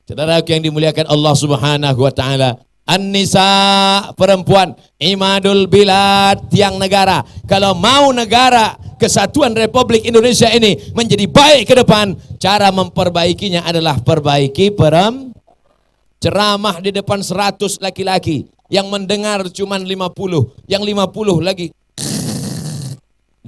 Saudara yang dimuliakan Allah Subhanahu wa taala. An-nisa, perempuan, imadul bilad, tiang negara. Kalau mau negara kesatuan Republik Indonesia ini menjadi baik ke depan, cara memperbaikinya adalah perbaiki ceramah di depan 100 laki-laki. Yang mendengar cuma 50, yang 50 lagi.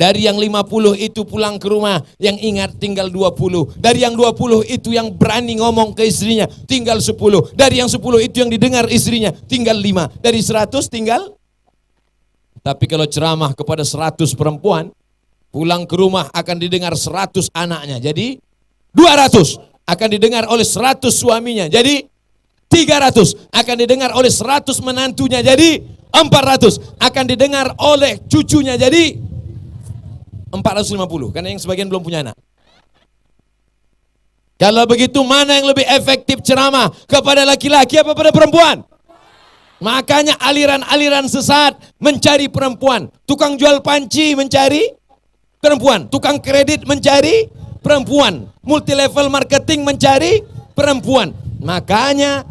Dari yang 50 itu pulang ke rumah, yang ingat tinggal 20. Dari yang 20 itu yang berani ngomong ke istrinya, tinggal 10. Dari yang 10 itu yang didengar istrinya, tinggal 5. Dari 100 tinggal. Tapi kalau ceramah kepada 100 perempuan, pulang ke rumah akan didengar 100 anaknya. Jadi 200 akan didengar oleh 100 suaminya. Jadi 300 akan didengar oleh 100 menantunya. Jadi 400 akan didengar oleh cucunya. Jadi 450, karena yang sebagian belum punya anak. Kalau begitu mana yang lebih efektif ceramah? Kepada laki-laki apa pada perempuan? Makanya aliran-aliran sesat mencari perempuan. Tukang jual panci mencari perempuan. Tukang kredit mencari perempuan. Multi level marketing mencari perempuan. Makanya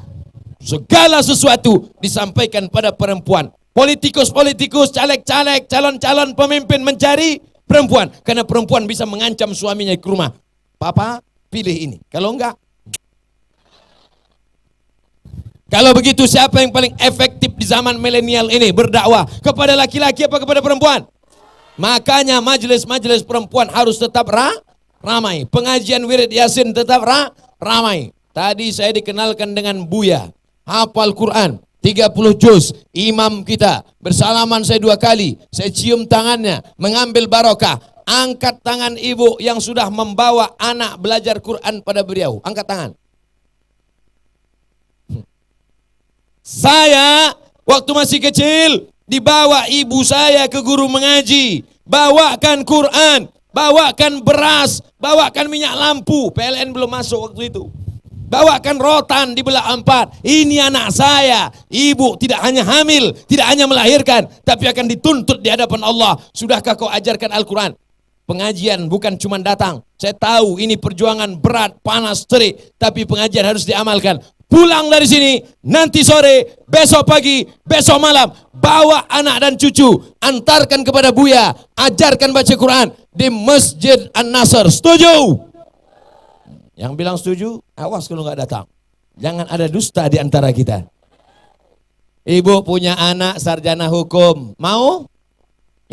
segala sesuatu disampaikan pada perempuan. Politikus-politikus, caleg-caleg, calon-calon pemimpin mencari perempuan. Karena perempuan bisa mengancam suaminya ke rumah. Papa pilih ini. Kalau enggak, Kalau begitu siapa yang paling efektif di zaman milenial ini berdakwah? Kepada laki-laki apa kepada perempuan? Makanya majelis-majelis perempuan harus tetap ramai. Pengajian wirid yasin tetap ramai. Tadi saya dikenalkan dengan Buya, hafal Quran 30 juz, imam kita. Bersalaman saya 2 kali, saya cium tangannya, mengambil barokah. Angkat tangan ibu yang sudah membawa anak belajar Quran pada beliau. Angkat tangan. Saya waktu masih kecil dibawa ibu saya ke guru mengaji, bawakan Quran, bawakan beras, bawakan minyak lampu. PLN belum masuk waktu itu. Bawakan rotan dibelah 4. Ini anak saya. Ibu tidak hanya hamil, tidak hanya melahirkan, tapi akan dituntut di hadapan Allah. Sudahkah kau ajarkan Al-Quran? Pengajian bukan cuma datang. Saya tahu ini perjuangan berat, panas, terik, tapi pengajian harus diamalkan. Pulang dari sini, nanti sore, besok pagi, besok malam, bawa anak dan cucu, antarkan kepada Buya, ajarkan baca Quran di Masjid An-Nasr. Setuju? Yang bilang setuju, awas kalau nggak datang. Jangan ada dusta di antara kita. Ibu punya anak sarjana hukum, mau?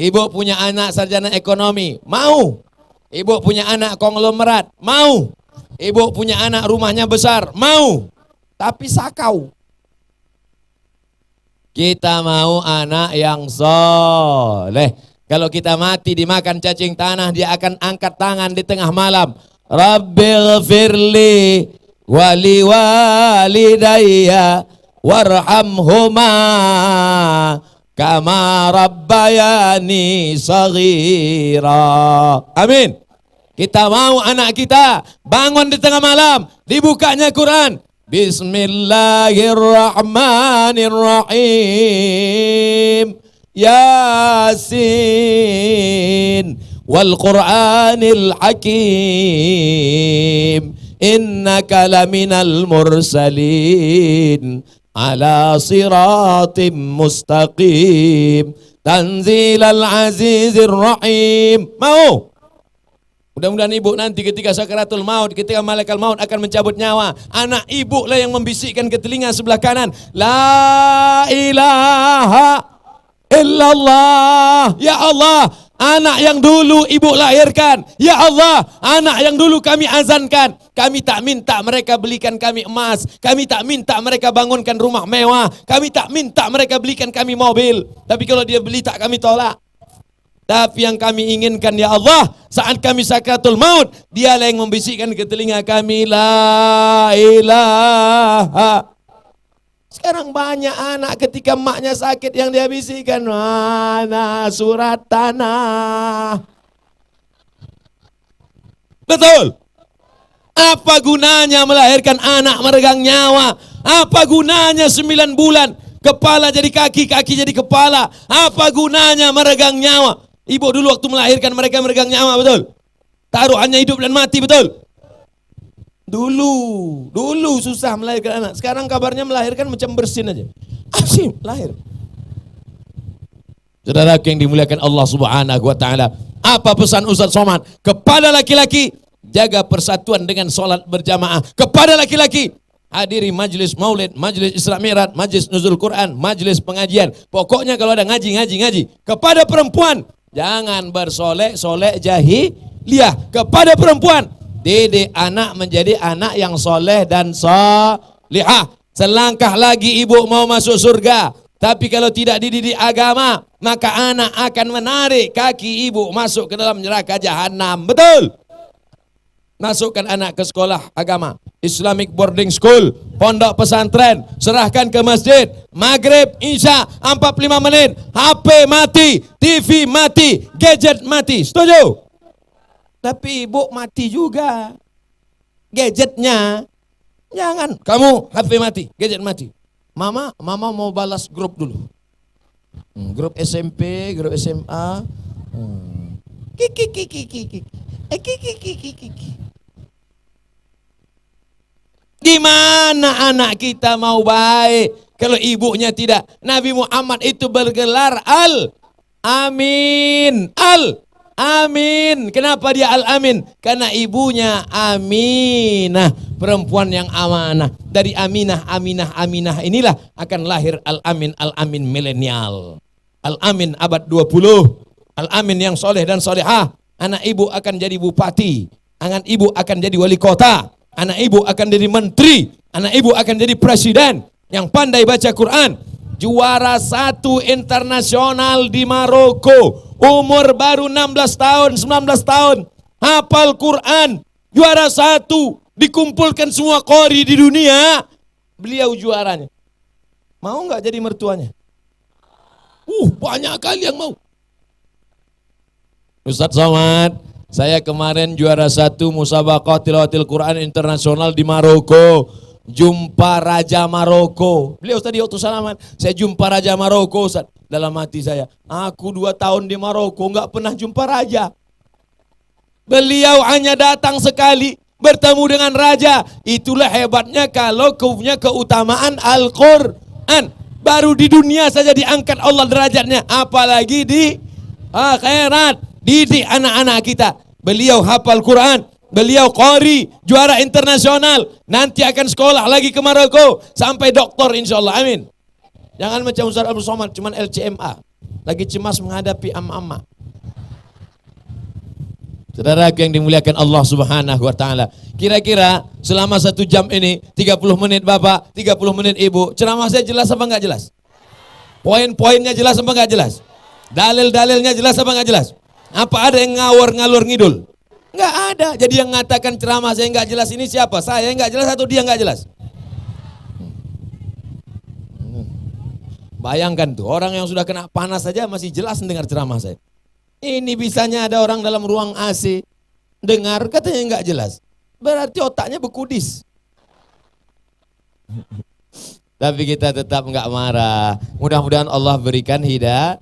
Ibu punya anak sarjana ekonomi, mau? Ibu punya anak konglomerat, mau? Ibu punya anak rumahnya besar, mau? Tapi sakau. Kita mau anak yang soleh. Kalau kita mati dimakan cacing tanah, dia akan angkat tangan di tengah malam. Rabbighfirli wali walidayya warhamhuma kama rabbayani saghira. Amin. Kita mau anak kita bangun di tengah malam, dibukanya Quran. Bismillahirrahmanirrahim. Yasin wal Qur'anil Hakim. Innaka laminal mursalin ala siratim mustaqim. Tanzilal azizir rahim. Mau? Mudah-mudahan ibu nanti ketika sakaratul maut, ketika malaikat maut akan mencabut nyawa, anak ibu lah yang membisikkan ke telinga sebelah kanan, la ilaha illallah. Ya Allah, anak yang dulu ibu lahirkan, ya Allah, anak yang dulu kami azankan. Kami tak minta mereka belikan kami emas, kami tak minta mereka bangunkan rumah mewah, kami tak minta mereka belikan kami mobil. Tapi kalau dia beli tak kami tolak. Tapi yang kami inginkan ya Allah, saat kami sakaratul maut, dialah yang membisikkan ke telinga kami, la ilaha. Sekarang banyak anak ketika maknya sakit yang dia bisikkan, mana surat tanah. Betul. Apa gunanya melahirkan anak meregang nyawa? Apa gunanya 9 bulan kepala jadi kaki, kaki jadi kepala? Apa gunanya meregang nyawa? Ibu dulu waktu melahirkan mereka meregang nyawa, betul? Taruhannya hidup dan mati, betul? Dulu susah melahirkan anak. Sekarang kabarnya melahirkan macam bersin aja. Asyik lahir. Saudara yang dimuliakan Allah Subhanahu wa taala, apa pesan Ustaz Somad kepada laki-laki? Jaga persatuan dengan sholat berjamaah. Kepada laki-laki, hadiri majelis maulid, majelis Isra Mi'raj, majelis nuzul Quran, majelis pengajian. Pokoknya kalau ada ngaji. Kepada perempuan, jangan bersolek-solek jahiliyah. Kepada perempuan, didik anak menjadi anak yang soleh dan solihah. Selangkah lagi ibu mau masuk surga, tapi kalau tidak dididik agama, maka anak akan menarik kaki ibu masuk ke dalam neraka jahanam. Betul? Masukkan anak ke sekolah agama, Islamic boarding school, pondok pesantren, serahkan ke masjid, maghrib, isya, 45 menit, HP mati, TV mati, gadget mati. Setuju? Tapi ibu mati juga gadgetnya. Jangan, kamu HP mati, gadget mati. Mama mau balas grup dulu. Grup SMP, grup SMA. Kiki. Gimana anak kita mau baik kalau ibunya tidak? Nabi Muhammad itu bergelar Al-Amin. Amin. Kenapa dia Al-Amin? Karena ibunya Aminah, perempuan yang amanah. Dari Aminah, Aminah, Aminah inilah akan lahir Al-Amin, Al-Amin milenial. Al-Amin abad 20. Al-Amin yang soleh dan solehah. Anak ibu akan jadi bupati. Anak ibu akan jadi wali kota. Anak ibu akan jadi menteri. Anak ibu akan jadi presiden yang pandai baca Quran. Juara 1 internasional di Maroko. Umur baru 16 tahun, 19 tahun. Hafal Quran. Juara 1. Dikumpulkan semua qori di dunia. Beliau juaranya. Mau nggak jadi mertuanya? Banyak kali yang mau. Ustadz Somad, saya kemarin juara 1 musabaqah tilawatil Quran internasional di Maroko. Jumpa Raja Maroko. Beliau tadi waktu salaman, saya jumpa Raja Maroko, Ustaz. Dalam hati saya, aku 2 tahun di Maroko nggak pernah jumpa raja. Beliau hanya datang sekali bertemu dengan raja. Itulah hebatnya kalau punya keutamaan Al-Quran. Baru di dunia saja diangkat Allah derajatnya, apalagi di akhirat. Didik anak-anak kita. Beliau hafal Quran, beliau qari, juara internasional. Nanti akan sekolah lagi ke Maroko sampai doktor insyaallah. Amin. Jangan macam Ustaz Abdul Somad cuman LCMA. Lagi cemas menghadapi amma-amma. Saudara yang dimuliakan Allah Subhanahu wa taala. Kira-kira selama 1 jam ini 30 menit Bapak, 30 menit Ibu, ceramah saya jelas apa enggak jelas? Poin-poinnya jelas apa enggak jelas? Dalil-dalilnya jelas apa enggak jelas? Apa ada yang ngawur ngalur ngidul? Enggak ada. Jadi yang mengatakan ceramah saya enggak jelas ini siapa? Saya enggak jelas atau dia enggak jelas? Bayangkan tuh, orang yang sudah kena panas saja masih jelas mendengar ceramah saya. Ini bisanya ada orang dalam ruang AC, dengar katanya enggak jelas. Berarti otaknya bekudis. Tapi kita tetap enggak marah. Mudah-mudahan Allah berikan hidayah.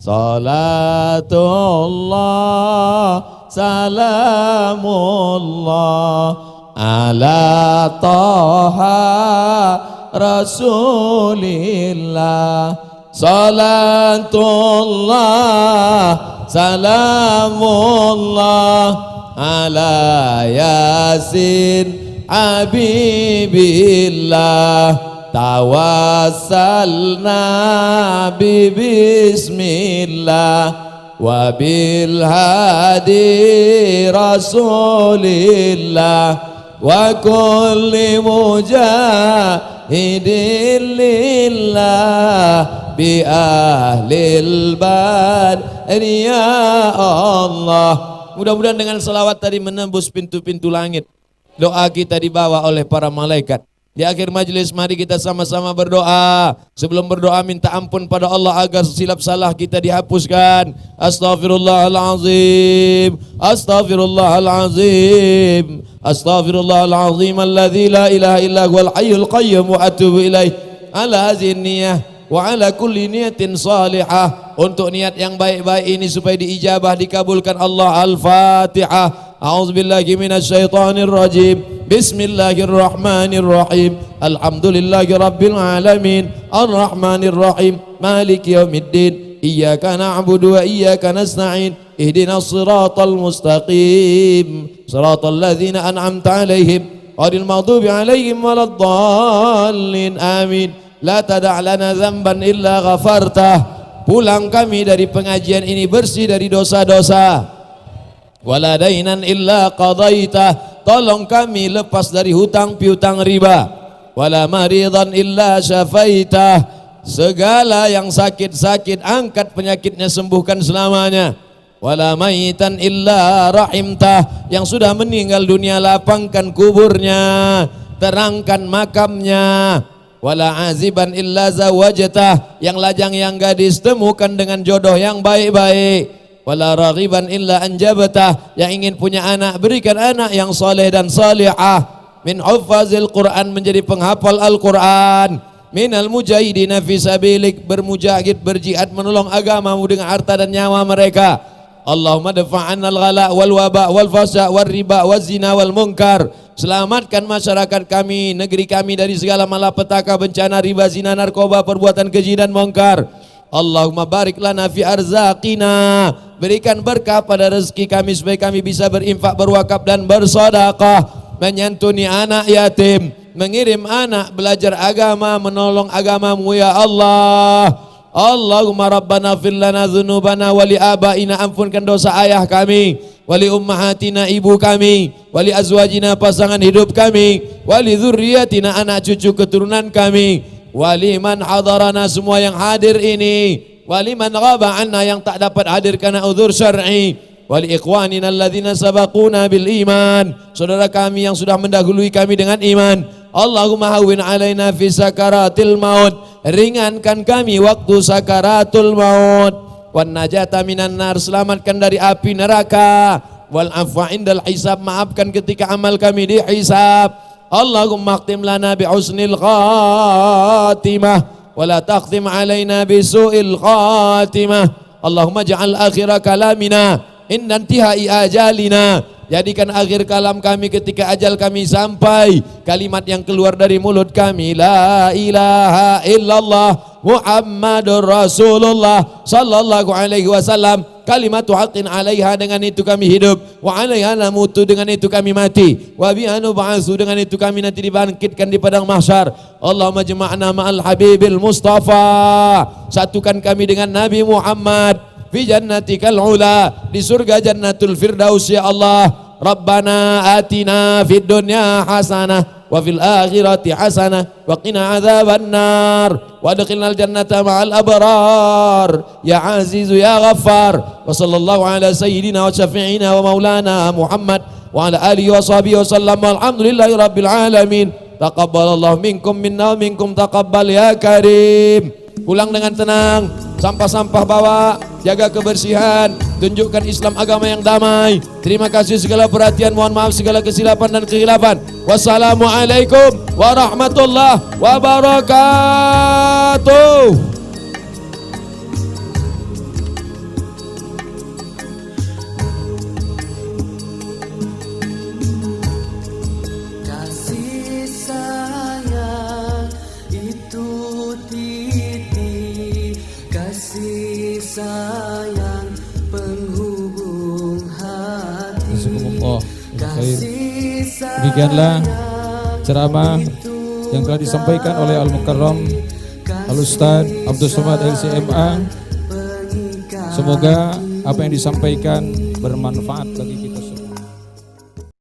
Salatullah, salamullah ala Taha Rasulillah. Salatullah, salamullah ala Yasin Habibillah. Tawassalna bismillah wa bil hadi Rasulillah wa kulli mujahidin lillah bi ahlil badri ya Allah. Mudah-mudahan dengan salawat tadi menembus pintu-pintu langit. Doa kita dibawa oleh para malaikat. Di akhir majelis mari kita sama-sama berdoa. Sebelum berdoa minta ampun pada Allah agar silap salah kita dihapuskan. Astaghfirullahalazim. Astaghfirullahalazim. Astaghfirullahalazim alladzi la ilaha illa huwal hayyul qayyum wa atubu ilaih. Ala hadhihi niyyah wa ala kulli niyatin salihah. Untuk niat yang baik-baik ini supaya diijabah dikabulkan Allah. Al-Fatihah. A'udzubillahi minasyaitonir rajim. Bismillahirrahmanirrahim. Alhamdulillahi rabbil alamin. Arrahmanir rahim. Maliki yaumiddin. Iyyaka na'budu wa iyyaka nasta'in. Ihdinas siratal mustaqim. Siratal ladzina an'amta 'alaihim ghairil maghdubi 'alaihim waladdallin. Amin. La tada' lana dzamban illa ghafartah. Pulang kami dari pengajian ini bersih dari dosa-dosa. Wala dainan illa qadaitah. Tolong kami lepas dari hutang piutang riba. Wala maridan illa syafaitah. Segala yang sakit-sakit angkat penyakitnya, sembuhkan selamanya. Wala maitan illa rahimtah. Yang sudah meninggal dunia lapangkan kuburnya, terangkan makamnya. Wala aziban illa zawajtah. Yang lajang yang gadis temukan dengan jodoh yang baik-baik. Wala raghiban illa anjabtah. Yang ingin punya anak berikan anak yang saleh dan salihah. Min huffazil Quran, menjadi penghafal Al-Quran. Minal mujahidina fi sabilik, bermujahid berjihad menolong agamamu dengan harta dan nyawa mereka. Allahumma dafa'an al-ghala wal waba wal fasha wal riba wal zina wal munkar. Selamatkan masyarakat kami, negeri kami dari segala malapetaka, bencana, riba, zina, narkoba, perbuatan keji dan munkar. Allahumma barik lana fi arzaqina. Berikan berkah pada rezeki kami supaya kami bisa berinfak, berwakaf dan bersedekah, menyantuni anak yatim, mengirim anak belajar agama, menolong agamamu ya Allah. Allahumma rabbana fir lana dzunubana wa li abaina, ampunkan dosa ayah kami, wali ummahatina ibu kami, wali azwajina pasangan hidup kami, wali dzurriyyatina anak cucu keturunan kami, wali man hadarana semua yang hadir ini, wali man ghaba anna yang tak dapat hadir karena uzur syar'i, wali ikhwanina alladzina sabaquna bil iman, saudara kami yang sudah mendahului kami dengan iman. Allahumma hawwin alaina fi sakaratil maut, ringankan kami waktu sakaratul maut. Wan najata minan nar, selamatkan dari api neraka. Wal afwa indal hisab, maafkan ketika amal kami dihisab. Allahumma khtim lana bi husnil khatimah wa la takhtim alaina bi su'il khatimah. Allahumma ja'al akhira kalamina inna intihai ajalina, jadikan akhir kalam kami ketika ajal kami sampai, kalimat yang keluar dari mulut kami la ilaha illallah Muhammadur Rasulullah sallallahu alaihi wasallam, kalimatu haqqin alaiha, dengan itu kami hidup, wa alaiha namutu, dengan itu kami mati, wa biha nub'atsu, dengan itu kami nanti dibangkitkan di padang mahsyar. Allahumma jama'na ma'al habibil mustafa, satukan kami dengan Nabi Muhammad fi jannatikal ula, di surga jannatul firdaus ya Allah. Rabbana atina fid dunya hasanah wa fil akhirati hasanah wa qina adzaban nar wa adkhilnal jannata ma'al abrar ya azizu ya ghaffar. Wa sallallahu ala sayyidina wa syafi'ina wa maulana Muhammad wa ala alihi wa sahbihi wa sallam. Alhamdulillahi rabbil alamin. Taqabbalallahu minkum minna wa minkum taqabbal ya karim. Pulang dengan tenang, sampah-sampah bawa, jaga kebersihan, tunjukkan Islam agama yang damai. Terima kasih segala perhatian, mohon maaf segala kesilapan dan kekhilafan. Wassalamualaikum warahmatullahi wabarakatuh. Sayang penghubung hati. Demikianlah ceramah yang telah disampaikan oleh Al-Mukarram Al-Ustaz Abdul Somad LCMA. Semoga apa yang disampaikan bermanfaat bagi kita.